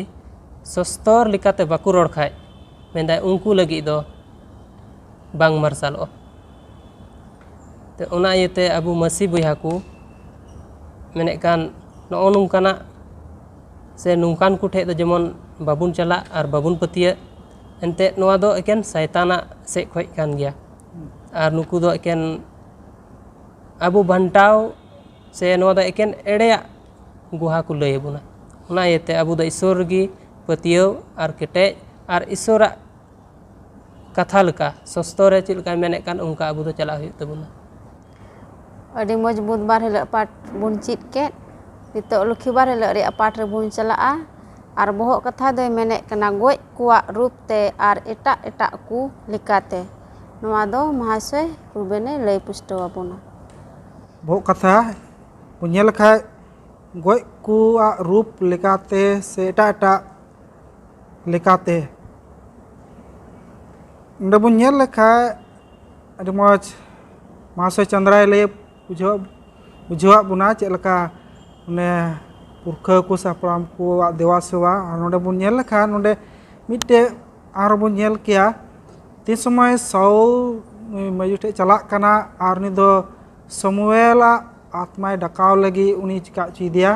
सस्तर लिकाते बाकु रोड़ खाय मेंदाय उनको लगी दो बांग मार्सालो ते ओना इयते अबु मसी बुया को मेने कान नो नुंकाना से नुंकान को ठे दो जेमन बाबुन चला और बाबुन पतिया एनते नोआ दो एकेन शैताना से खय कान गया और नुकु दो एकेन अबु भंटाव से नोआ दो एकेन एड़ेया गुहा को लय बुना ओना इयते अबु दो ईश्वर गी पतियो और केटे और ईश्वर कथा लका सस्तरे चिलका मेने कान उनका अबु दो चला हुई तबुना अड़ी मज बुधवार हिल पाठ बुन चित के नितो लुखीबार हिल रे पाठ रे बुन चला और बहो कथा दो मेने कना गज कुआ रूप ते और एटा एटा को लिकाते नोआ दो महाशय रुबेने लय पुष्टवा बुना बहो कथा बुन खाय गज कुआ रूप लेकाते से एटा लेकाते नोंडे बुन नेल लेखाय अड़ी मज महाशय चंद्राय लय बुझाव बुना चेलका ने पुरखा को सापराम को देवा सेवा नोंडे बुन नेल लेखा नोंडे मिटे आर बुन नेल किया तीन समय साउल मजू ठे चला कना और नि दो समुएल आत्माय डाकाव लगी उनी चिका चीदिया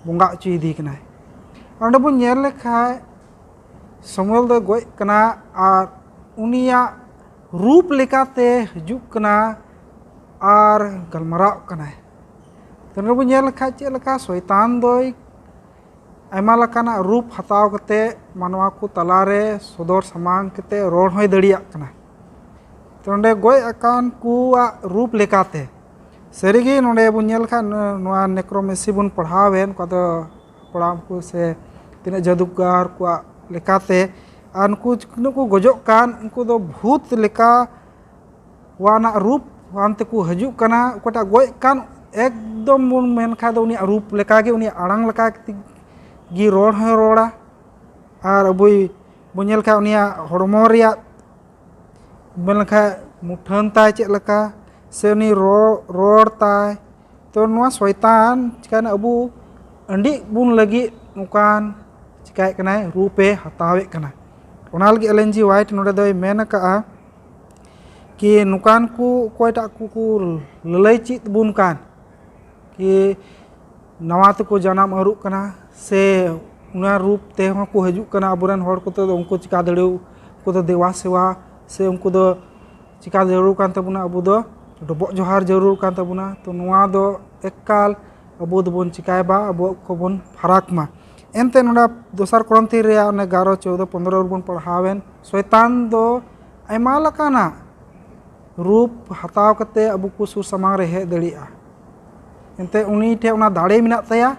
बंगा चीदी कनाय नोंडे बुन नेल लेखाय समुएल दो गज कना और उनिया रूप लेकाते हजुक कना और गलमराव कनाय तो नोंडे बुन नेल लेखा चेलका शैतान दोय ᱟᱭᱢᱟ ᱞᱮᱠᱟᱱᱟᱜ ᱨᱩᱯ ᱦᱟᱛᱟᱣ ᱠᱟᱛᱮ ᱢᱟᱱᱣᱟ ᱠᱚ ᱛᱟᱞᱟᱨᱮ ᱥᱚᱫᱚᱨ ᱥᱟᱢᱟᱝ ᱠᱟᱛᱮ ᱨᱚᱲ ᱦᱚᱸᱭ ᱫᱟᱲᱮᱭᱟᱜ ᱠᱟᱱᱟ᱾ ᱛᱚ ᱱᱚᱰᱮ ᱜᱚᱡ ᱟᱠᱟᱱ ᱠᱚᱣᱟᱜ ᱨᱩᱯ ᱞᱮᱠᱟᱛᱮ ᱥᱟᱹᱨᱤᱜᱮ ᱱᱚᱰᱮ ᱵᱚᱱ ᱧᱮᱞ ᱞᱮᱠᱷᱟᱱ ᱱᱚᱣᱟ ᱱᱮᱠᱨᱳᱢᱮᱥᱤ ᱵᱚᱱ ᱯᱟᱲᱦᱟᱣᱮᱱ ᱚᱠᱟ ᱫᱚ ᱦᱟᱯᱲᱟᱢ ᱠᱚ ᱥᱮ ᱛᱤᱱᱟᱹᱜ ᱡᱟᱫᱩᱠᱟᱨ ᱠᱚᱣᱟᱜ ᱞᱮᱠᱟᱛᱮ ᱟᱨ ᱱᱩᱠᱩ ᱛᱤᱱᱟᱹᱜ ᱠᱚ ᱜᱚᱡᱚᱜ ᱠᱟᱱ ᱩᱱᱠᱩ ᱫᱚ ᱵᱷूᱛ ᱞᱮᱠᱟ ᱣᱟᱱᱟᱜ ᱨᱩᱯ ᱣᱟᱱ ᱛᱮᱠᱚ ᱦᱤᱡᱩᱜ ᱠᱟᱱᱟ᱾ ᱚᱠᱚᱭᱴᱟᱜ ᱜᱚᱡ ᱠᱟᱱ ᱮᱠᱫᱚᱢ ᱵᱚᱱ ᱢᱮᱱ ᱠᱷᱟᱡ ᱫᱚ ᱩᱱᱤᱭᱟᱜ ᱨᱩᱯ ᱞᱮᱠᱟᱜᱮ ᱩᱱᱤᱭᱟᱜ ᱟᱲᱟᱝ ᱞᱮᱠᱟ ᱜᱮ ᱨᱚᱲ ᱦᱚᱸᱭ ᱨᱚᱲᱟ ᱟᱨ ᱟᱵᱚᱭ ᱵᱚᱱ ᱧᱮᱞ ᱠᱷᱟᱡ ᱩᱱᱤᱭᱟᱜ ᱦᱚᱲᱢᱚ ᱨᱮᱭᱟᱜ ᱢᱮᱱ ᱞᱮᱠᱷᱟᱡ ᱢᱩᱴᱷᱟᱹᱱ ᱛᱟᱭ ᱪᱮᱫ ᱞᱮᱠᱟ ᱥᱮ ᱩᱱᱤ ᱨᱚᱲ ᱛᱟᱭ, ᱛᱚ ᱱᱚᱣᱟ ᱥᱚᱭᱛᱟᱱ ᱪᱤᱠᱟᱹᱭᱱᱟ ᱟᱵᱚ ᱟᱺᱰᱤᱜ ᱵᱚᱱ ᱞᱟᱹᱜᱤᱫ ᱱᱚᱝᱠᱟᱱ ᱪᱤᱠᱟᱹᱭᱮᱫ ᱠᱟᱱᱟᱭ ᱨᱩᱯᱮ ᱦᱟᱛᱟᱣᱮᱫ ᱠᱟᱱᱟ᱾ ᱚᱱᱟ ᱞᱟᱹᱜᱤᱫ ᱮᱞᱮᱱ ᱡᱤ ᱦᱳᱣᱟइट ᱱᱚᱰᱮ ᱫᱚᱭ ᱢᱮᱱ ᱟᱠᱟᱜᱼᱟ कि नुकान को कोयटा को ललई चीत बुन कान कि नवा तको जनाम अरुक कना से उना रूप ते हों को हजूक कना अबुरन होड़ को तो उनको चिका दड़ेउ को तो देवा सेवा से उनको दो चिका जरूर कान तबुना अबु दो डबो जोहार जरूर कान तबुना। तो नुआ दो एकाल अबु दो बोन चिकाय बा अबु को बोन फराक मा एनते नोडा दोसर क्रांति रे 11 14 15 बोन पढ़ावेन शैतान दो आयमा लकाना रूप हताव कते अबु को सुर समांग रे हे दड़िया एनते उनी ठे उना दाड़े मिना तया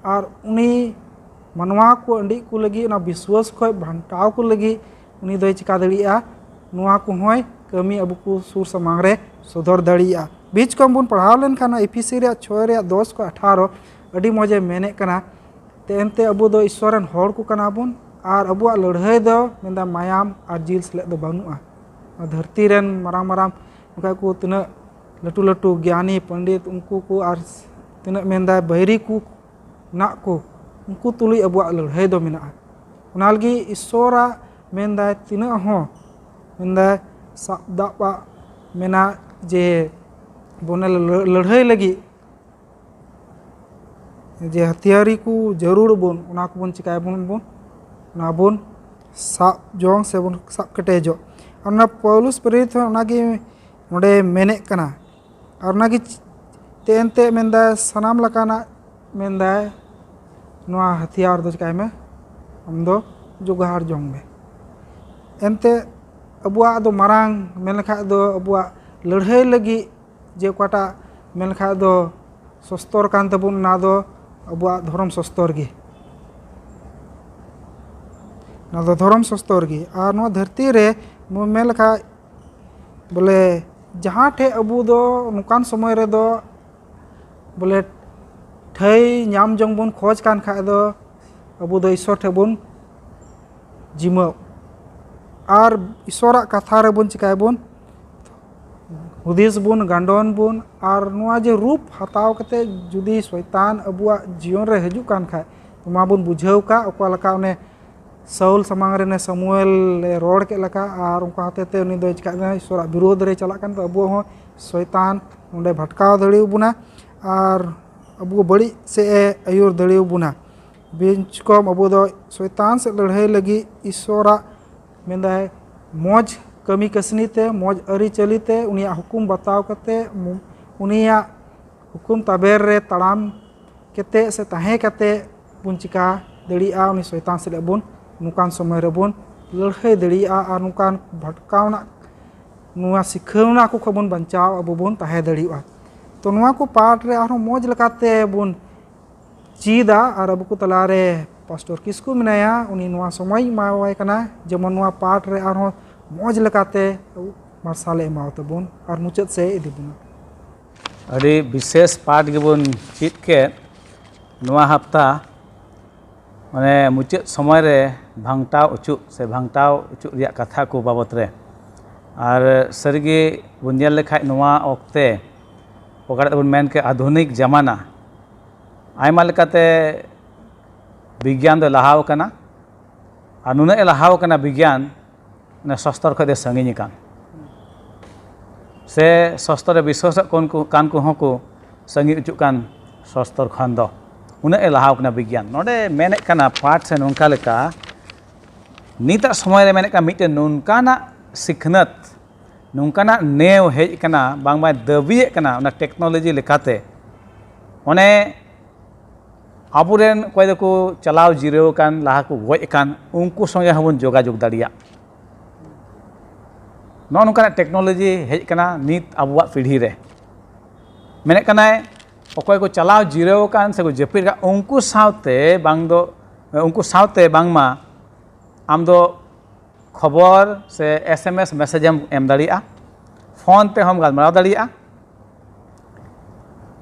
और उनी मनवा को अंडी को लगी उना विश्वास को भंटाव को लगी उनी दो चिका दड़िया नुआ को होय कमी अबु को सुर समांग रे सदर दड़िया। बीच को बुन पढ़ाव लेन खाना एफिसी रे 6 रे 10 को 18 अडी मजे मेने कना ते एनते अबु दो ईश्वरन होड़ को कना बुन और अबुआ लड़ाई दो मेंदा मायाम और जिल सले दो बानुआ। धरती रेन माराम माराम उनका को तना लटू लटू ज्ञानी पंडित उनको को और तना मेंदा बहरी को ना को उनको तुली अबुआ लड़ाई दो मेना उना लगी ईश्वरा मेंदा तना हो मेंदा साबदापा मेना जे बोने लड़ाई लगी जे हथियारी को जरूर बोन उना को बोन चिकाय बोन बोन ना बोन साब जोंग से बोन साब कटेजो और पौलुस प्रेरित नोडे मेने कना और तेनते मेंदा सनाम लकाना मेंदा नोआ हथियार दो चिकाय में हम दो जुगाड़ जोंग में एनते अबुआ दो मारांग मेन लखा दो अबुआ लड़ाई लगी जे कोटा मेन लखा दो सस्तर कान तबुन ना दो अबुआ धर्म सस्तर गे ना दो धर्म सस्तर गे और नोआ धरती रे मेन लखा बोले जहाँ ठे अबू दो नुकान समय रे दो बोले ठई नाम जंग बुन खोज कान खा दो अबू दो ईश्वर ठे बुन जिमो और ईश्वरा कथा रे बुन चिकाय बुन हुदिस बुन गांडोन बुन और नुआ जे रूप हताव कते जुदी शैतान अबुआ जीवन रे हजू कान खा तो मा बुन बुझाव का ओका लका ने सौल समांग रे ने समुएल रोड के लका और उनका हतेते उनी दो चिका ईश्वर विरोध रे चला कान तो अबु हो शैतान उंडे भटकाव दड़िउ बुना और अबु बड़ी से आयुर दड़िउ बुना। बीच कम अबु दो शैतान से लड़ाई लगी ईश्वरा मेंदा मौज कमी कसनी ते मौज अरी चलीते उनिया हुकुम बताव कते उनिया हुकुम ताबेर रे तड़ाम केते से ताहे कते बुन चिका दड़िया उनी शैतान से बुन नुकान समय रे बुन लड़ाई दड़िया और नुकान भटकावना नुआ सिखावना को खबन बंचाव अबु बुन ताहे दड़िया। तो नुआ को पाठ रे आरो मौज लकाते बुन चीदा और अबु को तलारे पास्टर किसकु मेनाया उनी नुआ समय मावाय कना जेमन नुआ पाठ रे आरो मौज लकाते मार्साले एमाव तबुन और मुचाद से इदी बुन अड़ी विशेष पाठ गेबुन चीत के नुआ हफ्ता माने मुचाद समय रे भांगटाव उचु से भांगटाव उचु रिया कथा को बाबत रे और सरगे बुन नेल लेखाय नुआ ओक्ते ओकारे बुन मेन के आधुनिक जमाना आयमा लेकाते विज्ञान दो लहाव कना और नुने लहाव कना विज्ञान ने शस्त्र खदे संगिनी कान से शस्त्र विश्वास कान को हों को संगी उचु कान शस्त्र खान दो उन्हें लहाव कना विज्ञान नोडे मेने कना पाठ से नोंका लेका नीता समय रे मेने का मिटे नोंकाना सिखनत नोंकाना नेव हेज कना बांग बाय दबिये कना उना technology लेकाते one aburen koy doko chalao jireo kan laha ko goj kan unku songe hobon jogajog daria no nongkana teknologi hej kana nit abuak pidhi re menek kanai okoy ko chalao jireo kan se ko jepir ka unku saute bang do unku saute bangma am do khobor se SMS message em daria phone te hom galmarao daria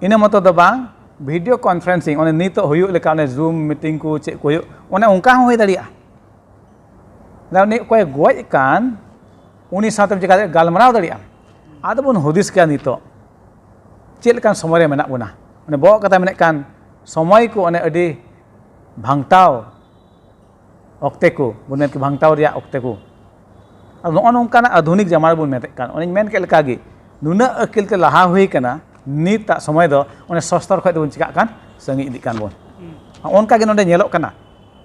ina moto do bang video conferencing one nito huyuk leka one Zoom meeting ku cek ku huyuk one ongka hoi daria lalu ni koy goj kan uni saate jika galmarao daria ado bun hudis ka nito cek lekan somoy re menak buna one bawa kata menek kan somoy ku one adi bhangtau okte ku bun men ki bhangtau ria okte ku ado nongkana adhunik jamar bun metek kan one men ke leka gi nuna akil te laha hui kana nit tak somay do one sostor khoi don cika kan sangi idik kan bon onka ge nonde nyelok kana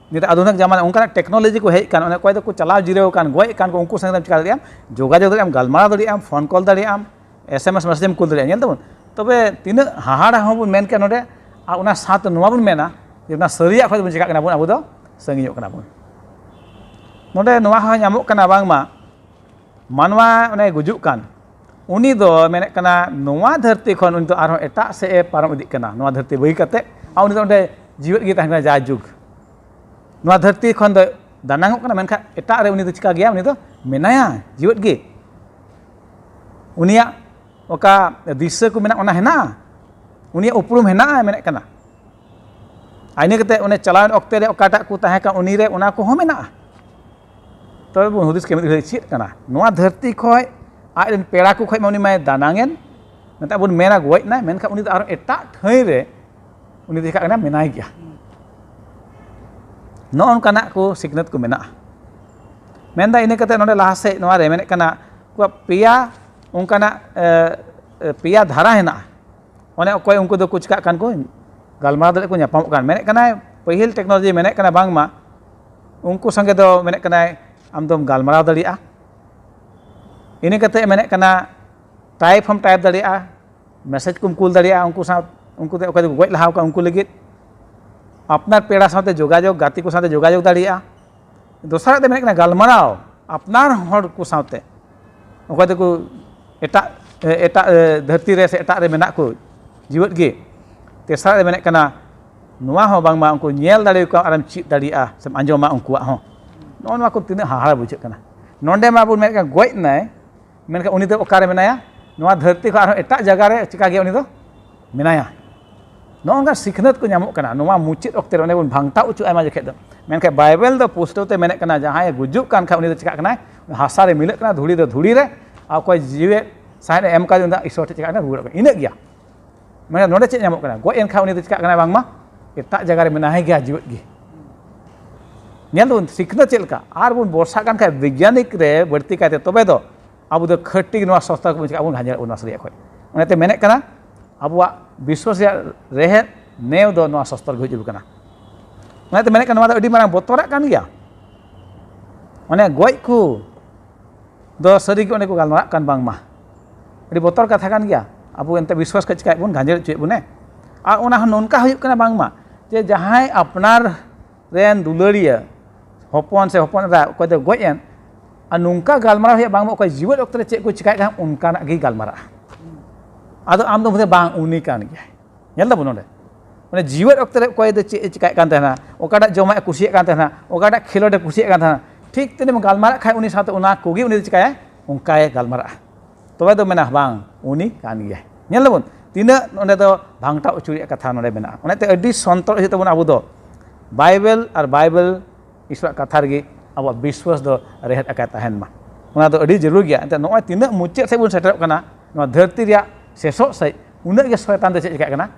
nit adunak zaman onka teknologi ko hej kan one koy do ko chalao jireo kan goi kan ko unku sang cika dariam jogajog dariam galmarao dariam phone call dariam SMS message kul dariam nyel tabon tobe tina hahara hobon men kan nonde a una sat noa bun mena je na saria khoi don cika kana bon abu do sangi yok kana bon nonde noa ha nyamuk kana bang ma manwa one gujuk kan uni do menek kana noa dharti khon untuk arho etak se param idik kana noa dharti bagi kate a uni do onde jiwat gi tahna jajug noa dharti khon do danangok kana menkha etak re uni do chika gya uni do menaya jiwat gi unia oka disa ku menak ona hena unia uprum hena menek kana aine kate one chalawan okte re okata ku tahe ka uni re ona ko ho mena tobe bun hudis ke chit kana noa dharti khoi aj den pera ku khoi ma uni mai danangen nata bun mena goi na menkha uni do aro etak thai re uni do kana menai gya no on kana ku siknat ku mena menda ini kate nonde laha se noa re menek kana ku pia ongkana pia dhara hena one okoy unku do ku chika kan ku galmarao dale ku nyapam kan menek kana pahil teknologi menek kana bangma unku sange do menek kana am dom galmarao dalia ini kate menek kana type hom type daria message kum kul daria unku sa unku te okoy goj lahaw ka unku legit apnar pera saute jogajog gati ku saute jogajog daria dosar te menek kana galmarao apnar hor ku saute okoy te ku etak dharti re se etak re menak ku jiwat gi tesar te menek kana noa ho bangma unku nyel dare ku aram chit daria sem anjom ma unku ho non ma ku tina hahara bujek kana nonde ma bun menek goj nai menka uni do okare menaya noa dharti ko arho etak jaga re chika ge uni do menaya nongka sikhnat ko nyamuk kana noa muchit okte one bun bhangta uchu aima jekhet do menka bible do pusto te menek kana jahay gujuk kan kha uni do chika kana hasa re milak kana dhuli do dhuli re akoy jiwe sahe em ka unda isor te chika kana ruar ina gya mena nonde chet nyamuk kana goj en kha uni do chika kana bangma etak jaga re menahe gya jiwat gi nyel do sikhnat chelka ar bun borsa kan kha vigyanik re barti kate tobe do abu do khati noa sosta ko chika bun hajar una sari khoi onate menek kana abuwa biswas ya rehet neu do noa sosta go hijul kana onate menek kana adi marang botorak kan gya one goj ku do sari ko one ko galmarak kan bangma adi botor katha kan gya abu ente biswas ka chika bun ganjer cuy bune ar ona nonka huyuk kana bangma je jahai apnar ren dularia hopon se hopon ra ko do goj en anungka galmarah ya bang okoy jiwat okte cek ku cikai kan unka nak gi galmarah ado am do mute bang uni kan gi nyel da bunode mane jiwat okte koy de cikai kan tahna okada joma kusiak kan tahna okada khilode kusiak kan tahna ठीक tene galmarah khai uni sate una kogi uni cikai unka ya galmarah tobe do menah bang uni kan gi nyel da bun tina onde do bangta ucuri katha node mena onate adi sontor hite bun abu do bible ar bible isra katha gi abu biswas do rehat akai tahen ma ona do adi jarur gya ente noa tina mucet sai bun seterap kana noa dharti ria sesok sai una ge soetan de cek kana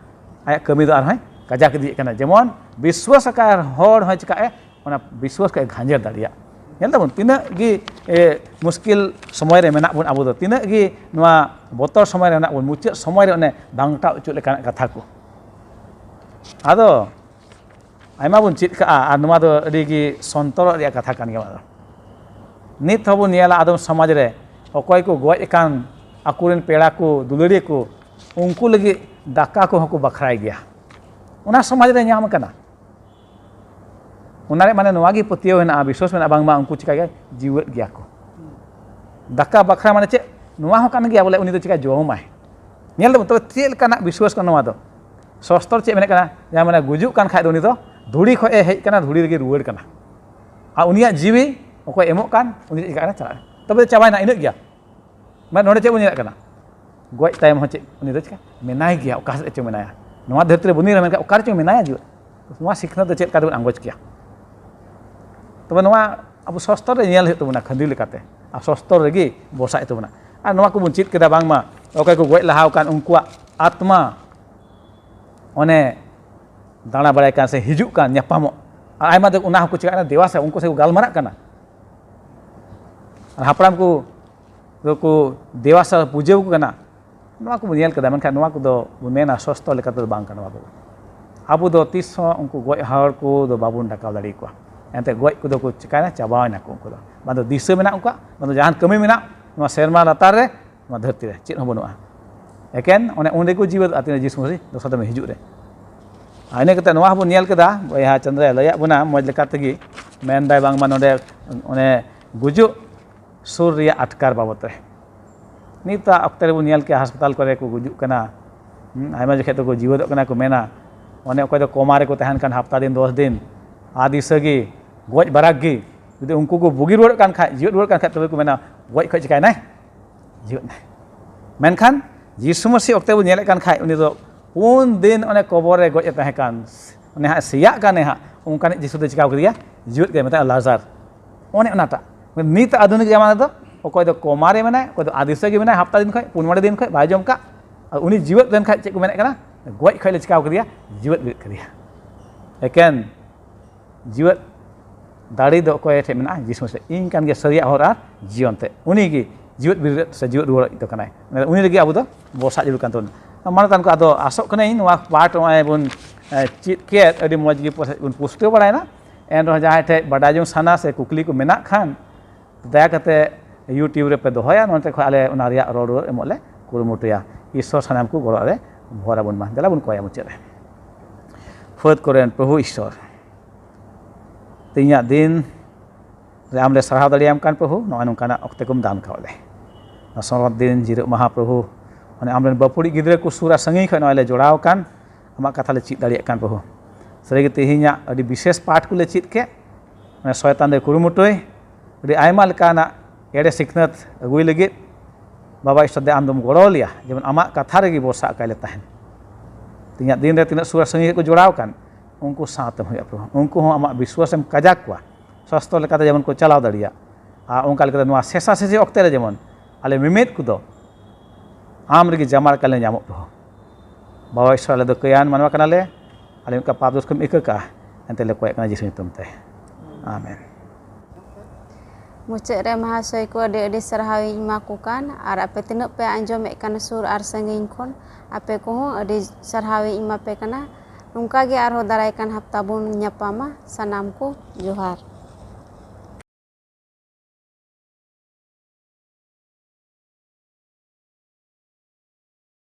aya kami do ar hai kajak di kana jemon biswas akai hor hai cika ona biswas ka ganjer daria nyel tabun tina gi muskil somoy re menak bun abu do tina gi noa botor somoy re menak bun mucet somoy re one bangta ucu lekana katha ku ado aima bun chit ka ar noa do adi gi sontor ria katha kan gya nit hobun niala adom samaj re okoy ko goj kan akuren pera ko dulari ko unku lagi daka ko hoko bakhrai gya ᱚᱱᱟ ᱥᱚᱢᱟᱡᱽ ᱨᱮ ᱧᱟᱢ ᱟᱠᱟᱱᱟ ᱚᱱᱟᱨᱮ ᱢᱟᱱᱮ ᱱᱚᱣᱟ ᱜᱮ ᱯᱟᱹᱛᱭᱟᱹᱣ ᱦᱮᱱᱟᱜᱼᱟ ᱵᱤᱥᱣᱟᱥ ᱢᱮᱱᱟᱜᱼᱟ ᱵᱟᱝᱢᱟ ᱩᱱᱠᱩ ᱪᱤᱠᱟᱹᱭᱟ ᱡᱤᱣᱮᱫ ᱜᱮᱭᱟ ᱠᱚ ᱫᱟᱠᱟ ᱵᱟᱠᱷᱨᱟ ᱢᱟᱱᱮ ᱪᱮᱫ ᱱᱚᱣᱟ ᱦᱚᱸ ᱠᱟᱱ ᱜᱮᱭᱟ ᱵᱚᱞᱮ ᱩᱱᱤ ᱫᱚ ᱪᱤᱠᱟ ᱡᱚᱢᱟᱭ ᱧᱮᱞ ᱫᱟᱵᱚᱱ ᱛᱚᱵᱮ ᱪᱮᱫ ᱞᱮᱠᱟᱱᱟᱜ ᱵᱤᱥᱣᱟᱥ ᱠᱟᱱᱟ ᱱᱚᱣᱟ ᱫᱚ ᱥᱚᱥᱛᱚᱨ ᱪᱮᱫ ᱢᱮᱱᱮᱫ ᱠᱟᱱᱟ ᱡᱟᱦᱟᱸ ᱢᱟᱱᱮ ᱜᱩᱡᱩᱜ ᱠᱟᱱ ᱠᱷᱟᱡ ᱫᱚ ᱩᱱᱤ ᱫᱚ ᱫᱷᱩᱲᱤ ᱠᱷᱚᱡ ᱮ ᱦᱮᱡ ᱠᱟᱱᱟ ᱫᱷᱩᱲᱤ ᱨᱮᱜᱮ ᱨᱩᱣᱟᱹᱲ ᱠᱟᱱᱟ ᱟᱨ ᱩᱱᱤᱭᱟᱜ ᱡᱤᱣᱤ ᱚᱠᱚᱭ ᱮᱢᱚᱜ ᱠᱟᱱ ᱩᱱᱤ ᱪᱮᱫ ᱪᱤᱠᱟᱹᱜ ᱠᱟᱱᱟ ᱪᱟᱞᱟᱜ ᱛᱚᱵᱮ ᱪᱟᱵᱟᱭᱱᱟ ᱤᱱᱟᱹᱜ ᱜᱮᱭᱟ ᱢᱟᱱᱮ ᱱᱚᱰᱮ ᱪᱮᱫ ᱵᱚᱱ ᱧᱮᱞᱮᱫ ᱠᱟᱱᱟ ᱜᱚᱡ ᱛᱟᱭᱚᱢ ᱦᱚᱸ ᱪᱮᱫ ᱩᱱᱤ ᱫᱚ ᱪᱤᱠᱟ ᱢᱮᱱᱟᱭ ᱜᱮᱭᱟ ᱚᱠᱟ ᱥᱮᱫ ᱪᱚ ᱢᱮᱱᱟᱭᱟ ᱱᱚᱣᱟ ᱫᱷᱟᱹᱨᱛᱤ ᱨᱮ ᱵᱩᱱᱤ ᱨᱮ ᱢᱮᱱᱠᱷᱟᱱ ᱚᱠᱟ ᱨᱮᱪᱚ ᱢᱮᱱᱟᱭᱟ ᱡᱤᱣᱮᱫ ᱱᱚᱣᱟ ᱥᱤᱠᱷᱱᱟᱹᱛ ᱫᱚ ᱪᱮᱫ ᱞᱮᱠᱟ ᱛᱮᱵᱚᱱ ᱟᱸᱜᱚᱪ ᱠᱮᱭᱟ ᱛᱚᱵᱮ ᱱᱚᱣᱟ ᱟᱵᱚ ᱥᱚᱥᱛᱚᱨ ᱨᱮ ᱧᱮᱞ ᱦᱩᱭᱩᱜ ᱛᱟᱵᱚᱱᱟ ᱠᱷᱟᱹᱫᱤ ᱞᱮᱠᱟᱛᱮ ᱟᱨ ᱥᱚᱥᱛᱚᱨ ᱨᱮᱜᱮ ᱵᱚᱥᱟᱜ ᱦᱩᱭᱩᱜ ᱛᱟᱵᱚᱱᱟ ᱟᱨ ᱱᱚᱣᱟ ᱠᱚᱵᱚᱱ ᱪᱮᱫ ᱠᱮᱫᱟ ᱵᱟᱝᱢᱟ ᱚᱠᱚᱭ ᱠᱚ ᱜᱚᱡ ᱞᱟᱦᱟᱣ ᱟᱠᱟᱱ ᱩᱱᱠᱩᱣᱟᱜ ᱟᱛᱢᱟ ᱚᱱᱮ ᱫᱟᱬᱟ ᱵᱟᱲᱟᱭ ᱠᱟᱱ ᱥᱮ ᱦᱤᱡᱩᱜ ᱠᱟᱱ ᱧᱟᱯᱟᱢᱚᱜ ᱟᱨ ᱟᱭᱢᱟ ᱫᱚ ᱚᱱᱟ ᱦᱚᱸᱠᱚ ᱪᱤᱠᱟᱹᱜ ᱠᱟᱱᱟ ᱫᱮᱣᱟ ᱥᱮ ᱩᱱᱠᱩ ᱥᱮ ᱠᱚ ᱜᱟᱞᱢᱟᱨᱟᱜ ᱠᱟᱱᱟ ᱟᱨ ᱦᱟᱯᱲᱟᱢ ko dewa sa puja ko kana nᱚᱣᱟ ᱠᱚᱵᱚᱱ ᱧᱮᱞ ᱠᱮᱫᱟ ᱢᱮᱱᱠᱷᱟᱱ ᱱᱚᱣᱟ ᱠᱚᱫᱚ ᱵᱚᱱ ᱢᱮᱱᱟ ᱥᱚᱥᱛᱚ ᱞᱮᱠᱟ ᱛᱮᱫᱚ ᱵᱟᱝ ᱠᱟᱱᱟ ᱟᱵᱚ ᱫᱚ ᱛᱤᱥ ᱦᱚᱸ ᱩᱱᱠᱩ ᱜᱚᱡ ᱦᱚᱲ ᱠᱚ ᱫᱚ ᱵᱟᱵᱚᱱ ᱰᱟᱠᱟᱣ ᱫᱟᱲᱮ ᱟᱠᱚᱣᱟ ᱮᱱᱛᱮ ᱜᱚᱡ ᱠᱚᱫᱚ ᱠᱚ ᱪᱤᱠᱟᱭᱱᱟ ᱪᱟᱵᱟᱣᱮᱱᱟ ᱠᱚ ᱩᱱᱠᱩ ᱫᱚ ᱵᱟᱝ ᱫᱚ ᱫᱤᱥᱟᱹ ᱢᱮᱱᱟᱜ ᱩᱱᱠᱩᱣᱟᱜ ᱵᱟᱝ ᱫᱚ ᱡᱟᱦᱟᱱ ᱠᱟᱹᱢᱤ ᱢᱮᱱᱟᱜ ᱱᱚᱣᱟ ᱥᱮᱨᱢᱟ ᱞᱟᱛᱟᱨ ᱨᱮ ᱱᱚᱣᱟ ᱫᱷᱟᱹᱨᱛᱤ ᱨᱮ ᱪᱮᱫ ᱦᱚᱸ ᱵᱟᱹᱱᱩᱜᱼᱟ ᱮᱠᱮᱱ ᱚᱱᱮ ᱚᱸᱰᱮ ᱠᱚ ᱡᱤᱣᱮᱫᱚᱜᱼᱟ ᱛᱤᱱᱟᱹᱜ ᱡᱤᱥᱩ ᱢᱟᱹᱥᱤ ᱫᱚᱥᱟᱨ ᱫᱚᱢᱮ ᱦᱤᱡᱩᱜ ᱨᱮ ᱤᱱᱟᱹ ᱠᱟᱛᱮ ᱱᱚᱣᱟ ᱦᱚᱸᱵᱚᱱ ᱧᱮᱞ ᱠᱮᱫᱟ ᱵᱚᱭᱦᱟ ᱪᱚᱱᱫᱨᱚᱭ ᱞᱟᱹᱭᱟᱫ ᱵᱚᱱᱟ ᱢᱚᱡᱽ ᱞᱮᱠᱟ ᱛᱮᱜᱮ ᱢᱮᱱᱫᱟᱭ ᱵᱟᱝᱢᱟ ᱱᱚᱰᱮ ᱚᱱᱮ ᱜᱩᱡᱩᱜ ᱥᱩᱨ ᱨᱮᱭᱟᱜ ᱟᱴᱠᱟᱨ ᱵᱟᱵᱚᱫ ᱨᱮ ᱱᱤᱛᱟᱜ ᱚᱠᱛᱮ ᱨᱮᱵᱚᱱ ᱧᱮᱞ ᱠᱮᱜᱼᱟ ᱦᱟᱥᱯᱟᱛᱟᱞ ᱠᱚᱨᱮ ᱠᱚ ᱜᱩᱡᱩᱜ ᱠᱟᱱᱟ ᱟᱭᱢᱟ ᱡᱚᱠᱷᱮᱡ ᱫᱚᱠᱚ ᱡᱤᱣᱮᱫᱚᱜ ᱠᱟᱱᱟ ᱠᱚ ᱢᱮᱱᱟ ᱚᱱᱮ ᱚᱠᱚᱭ ᱫᱚ ᱠᱚᱢᱟ ᱨᱮᱠᱚ ᱛᱟᱦᱮᱱ ᱠᱟᱱ ᱦᱟᱯᱛᱟ ᱫᱤᱱ 10 ᱫᱤᱱ ᱟᱫᱤᱥᱟᱹ ᱜᱮ ᱜᱚᱡ ᱵᱟᱨᱟᱠ ᱜᱮ ᱡᱩᱫᱤ ᱩᱱᱠᱩ ᱠᱚ ᱵᱩᱜᱤ ᱨᱩᱣᱟᱹᱲᱚᱜ ᱠᱟᱱ ᱠᱷᱟᱡ ᱡᱤᱣᱮᱫ ᱨᱩᱣᱟᱹᱲ ᱠᱟᱱ ᱠᱷᱟᱡ ᱛᱚᱵᱮ ᱠᱚ ᱢᱮᱱᱟ ᱜᱚᱡ ᱠᱷᱚᱡ ᱪᱤᱠᱟᱭᱱᱟᱭ ᱡᱤᱣᱮᱫ ᱱᱟᱭ ᱢᱮᱱᱠᱷᱟᱱ ᱡᱤᱥᱩ ᱢᱟᱹᱥᱤ ᱚᱠᱛᱮ ᱵᱚᱱ ᱧᱮᱞᱮᱫ ᱠᱟᱱ ᱠᱷᱟᱡ ᱩᱱᱤ ᱫᱚ 4 ᱫᱤᱱ ᱚᱱᱮ ᱠᱚᱵᱚᱨ ᱨᱮ ᱜᱚᱡ ᱮ ᱛᱟᱦᱮᱸ ᱠᱟᱱ ᱚᱱᱮ ᱦᱟᱸᱜ ᱥᱮᱭᱟᱜ ᱠᱟᱱᱮ ᱦᱟᱸᱜ ᱚᱱᱠᱟᱱᱤᱡ ᱡᱤᱥᱩ ᱫᱚ ᱪᱤᱠᱟᱹ ᱠᱮᱫᱮᱭᱟ ᱡᱤᱣᱮᱫ ᱠᱮᱫᱮᱭᱟ ᱢᱮᱛᱟᱜᱼᱟ ᱞᱟᱡᱟᱨ ᱚᱱᱮ ᱚᱱᱟᱴᱟᱜ ᱱᱤᱛ ᱟধুনিক ᱡᱟᱢᱟᱱᱟ ᱫᱚ ᱚᱠᱚᱭ ᱫᱚ ᱠᱚᱢᱟ ᱨᱮ ᱢᱮᱱᱟᱭ ᱚᱠᱚᱭ ᱫᱚ ᱟᱫᱤᱥᱟᱹ ᱜᱮ ᱢᱮᱱᱟᱭ ᱦᱟᱯᱛᱟ ᱫᱤᱱ ᱠᱷᱚᱡ 4 ᱫᱤᱱ ᱠᱷᱚᱡ ᱵᱟᱭ ᱡᱚᱢ ᱠᱟᱜ ᱩᱱᱤ ᱡᱤᱣᱮᱫ ᱞᱮᱱ ᱠᱷᱟᱡ ᱪᱮᱫ ᱠᱚ ᱢᱮᱱᱮᱫ ᱠᱟᱱᱟ ᱜᱚᱡ ᱠᱷᱚᱡ ᱞᱮ ᱪᱤᱠᱟᱹ ᱠᱮᱫᱮᱭᱟ ᱡᱤᱣᱮᱫ ᱵᱤᱨᱤᱫ ᱠᱮᱫᱮᱭᱟ ᱮᱠᱮᱱ ᱡᱤᱣᱮᱫ ᱫᱟᱲᱮ ᱫᱚ ᱚᱠᱚᱭ ᱴᱷᱮᱱ ᱢᱮᱱᱟᱜᱼᱟ ᱡᱤᱥᱩ ᱢᱟᱹᱥᱤ ᱤᱧ ᱠᱟᱱ ᱜᱮᱭᱟ ᱥᱟᱹᱨᱤᱭᱟᱜ ᱦᱚᱨ ᱟᱨ ᱡᱤᱭᱚᱱ ᱛᱮ ᱩᱱᱤᱜᱮ ᱡᱤᱣᱮᱫ ᱵᱤᱨᱤᱫ ᱥᱮ ᱡᱤᱣᱮᱫ ᱨᱩᱣᱟᱹᱲ ᱫᱚ ᱠᱟᱱᱟᱭ ᱩᱱᱤ ᱨᱮᱜᱮ ᱟᱵᱚ ᱫᱚ ᱵᱚᱥᱟᱜ ᱡᱟᱹᱨᱩᱲ ᱠᱟᱱ ᱛᱟᱵᱚᱱᱟ ᱢᱟᱱᱚᱛᱟᱱ ᱠᱚ ᱟᱫᱚ ᱟᱥᱚᱜ ᱠᱟᱹᱱᱟᱹᱧ ᱱᱚᱣᱟ ᱯᱟᱴ ᱱᱚᱜᱼᱚᱭ ᱵᱚᱱ ᱪᱮᱫ ᱠᱮᱫ ᱟᱹᱰᱤ ᱢᱚᱡᱽ ᱜᱮ ᱵᱚᱱ ᱯᱩᱥᱴᱟᱹᱣ ᱵᱟᱲᱟᱭᱱᱟ ᱮᱱᱨᱮᱦᱚᱸ ᱡᱟᱦᱟᱸᱭ ᱴᱷᱮᱡ ᱵᱟᱰᱟᱭ ᱡᱚᱝ ᱥᱟᱱᱟ ᱥᱮ ᱠᱩᱠᱞᱤ ᱠᱚ ᱢᱮᱱᱟᱜ ᱠᱷᱟᱱ ᱫᱟᱭᱟ ᱠᱟᱛᱮ ᱤᱭᱩᱴᱤᱭᱩᱵᱽ ᱨᱮᱯᱮ ᱫᱚᱦᱚᱭᱟ ᱱᱚᱛᱮ ᱠᱷᱚᱡ ᱟᱞᱮ ᱚᱱᱟ ᱨᱮᱭᱟᱜ ᱨᱚᱲ ᱨᱩᱣᱟᱹᱲ ᱮᱢᱚᱜ ᱞᱮ ᱠᱩᱨᱩᱢᱩᱴᱩᱭᱟ ᱤᱥᱥᱚᱨ ᱥᱟᱱᱟᱢ ᱠᱚ ᱜᱚᱲᱚ ᱨᱮ ᱵᱷᱚᱨ ᱟᱵᱚᱱ ᱢᱟ ᱫᱮᱞᱟ ᱵᱚᱱ ᱠᱚᱭᱟ ᱢᱩᱪᱟᱹᱫ ᱨᱮ ᱯᱷᱟᱹᱫ ᱠᱚᱨᱮᱱ ᱯᱨᱚᱵᱷᱩ ᱤᱥᱥᱚᱨ ᱛᱮᱦᱮᱧᱟᱜ ᱫᱤᱱ ᱨᱮ ᱟᱢᱞᱮ ᱥᱟᱨᱦᱟᱣ ᱫᱟᱲᱮᱭᱟᱢ ᱠᱟᱱ ᱯᱨᱚᱵᱷᱩ ᱱᱚᱜᱼᱚᱭ ᱱᱚᱝᱠᱟᱱᱟᱜ ᱚᱠᱛᱮ ᱠᱚᱢ ᱫᱟᱱ ᱠᱟᱣᱞᱮ ᱥᱚᱨᱚᱛ ᱫᱤᱱ ᱡᱤᱨᱟᱹᱜ ᱢᱟᱦᱟ ᱯᱨᱚᱵᱷᱩ ᱢᱟᱱᱮ ᱟᱢᱨᱮᱱ ᱵᱟᱹᱯᱩᱲᱤ ᱜᱤᱫᱽᱨᱟᱹ ᱠᱚ ᱥᱩᱨ ᱟᱨ ᱥᱟᱺᱜᱤᱧ ᱠᱷᱚᱡ ᱱᱚᱜᱼᱚᱭ ᱞᱮ ᱡᱚᱲᱟᱣ ᱟᱠᱟᱱ ᱟᱢᱟᱜ ᱠᱟᱛᱷᱟ ᱞᱮ ᱪᱮᱫ ᱫᱟᱲᱮᱭᱟᱜ ᱠᱟᱱ ᱯᱨᱚᱵᱷᱩ ᱥᱟᱹᱨᱤᱜᱮ ᱛᱮᱦᱮᱧᱟᱜ ᱟᱹᱰᱤ ᱵᱤᱥᱮᱥ ᱯᱟᱴ ᱠᱚᱞᱮ ᱪᱮᱫ ᱠᱮᱫ ᱥᱚᱭᱛᱟᱱ ᱫᱚᱭ ᱠᱩᱨᱩᱢᱩᱴᱩᱭ ᱟᱹᱰᱤ ᱟᱭᱢᱟ ᱞᱮᱠᱟᱱᱟᱜ ᱮᱲᱮ ᱥᱤᱠᱷᱱᱟᱹᱛ ᱟᱹᱜᱩᱭ ᱞᱟᱹᱜᱤᱫ ᱵᱟᱵᱟ ᱤᱥᱥᱚᱨ ᱫᱮ ᱟᱢ ᱫᱚᱢ ᱜᱚᱲᱚ ᱞᱮᱭᱟ ᱡᱮᱢᱚᱱ ᱟᱢᱟᱜ ᱠᱟᱛᱷᱟ ᱨᱮᱜᱮ ᱵᱚᱨᱥᱟ ᱟᱠᱟᱭ ᱞᱮ ᱛᱟᱦᱮᱱ ᱛᱮᱦᱮᱧᱟᱜ ᱫᱤᱱ ᱨᱮ ᱛᱤᱱᱟᱹᱜ ᱥᱩᱨ ᱟᱨ ᱥᱟᱺᱜᱤᱧ ᱠᱚ ᱡᱚᱲᱟᱣ ᱟᱠᱟᱱ ᱩᱱᱠᱩ ᱥᱟᱶᱛᱮᱢ ᱦᱩᱭᱩᱜᱼᱟ ᱯᱨᱚᱵᱷᱩ ᱩᱱᱠᱩ ᱦᱚᱸ ᱟᱢᱟᱜ ᱵᱤᱥᱣᱟᱥᱮᱢ ᱠᱟᱡᱟᱠ ᱠᱚᱣᱟ ᱥᱚᱥᱛᱚ ᱞᱮᱠᱟᱛᱮ ᱡᱮᱢᱚᱱ ᱠᱚ ᱪᱟᱞᱟᱣ ᱫᱟᱲᱮᱭᱟᱜ ᱟᱨ ᱚᱱᱠᱟ ᱞᱮᱠᱟᱛᱮ ᱱᱚᱣᱟ ᱥᱮᱥᱟ ᱥᱮᱥᱤ ᱚᱠᱛᱮ ᱨᱮ ᱡᱮᱢᱚᱱ ᱟᱞᱮ ᱢᱤᱢᱤᱫ ᱠᱚᱫᱚ ᱟᱢ ᱨᱮᱜᱮ ᱡᱟᱢᱟ ᱞᱮᱠᱟ ᱞᱮ ᱧᱟᱢᱚᱜ ᱯᱨᱚᱵᱷᱩ ᱵᱟᱵᱟ ᱤᱥᱥᱚᱨ ᱟᱞᱮ ᱫᱚ ᱠᱟᱹᱭᱟᱱ ᱢᱟᱱᱣᱟ ᱠᱟᱱᱟᱞᱮ ᱟᱞᱮ ᱚᱱᱠᱟ ᱯᱟᱯ ᱫᱳᱥ ᱠᱚᱢ ᱤᱠᱟᱹ ᱠᱟᱜᱼᱟ ᱮᱱᱛᱮ ᱞᱮ ᱠᱚᱭᱮᱜ ᱠᱟᱱᱟ ᱡᱤᱥᱩ ᱧᱩᱛᱩᱢ ᱛᱮ ᱟᱢᱮᱱ ᱢᱩᱪᱟᱹᱫ ᱨᱮ ᱢᱟᱦᱟᱥᱚᱭ ᱠᱚ ᱟᱹᱰᱤ ᱟᱹᱰᱤ ᱥᱟᱨᱦᱟᱣ ᱤᱧ ᱮᱢᱟ ᱠᱚ ᱠᱟᱱ ᱟᱨ ᱟᱯᱮ ᱛᱤᱱᱟᱹᱜ ᱯᱮ ᱟᱸᱡᱚᱢᱮᱫ ᱠᱟᱱᱟ ᱥᱩᱨ ᱟᱨ ᱥᱟᱺᱜᱤᱧ ᱠᱷᱚᱱ ᱟᱯᱮ ᱠᱚᱦᱚᱸ ᱟᱹᱰᱤ ᱥᱟᱨᱦᱟᱣ ᱤᱧ ᱮᱢᱟ ᱯᱮ ᱠᱟᱱᱟ ᱱᱚᱝᱠᱟ ᱜᱮ ᱟᱨᱦᱚᱸ ᱫᱟᱨᱟᱭ ᱠᱟᱱ ᱦᱟᱯᱛᱟ ᱵᱚᱱ ᱧᱟᱯᱟᱢᱟ ᱥᱟᱱᱟᱢ ᱠᱚ ᱡᱚᱦᱟᱨ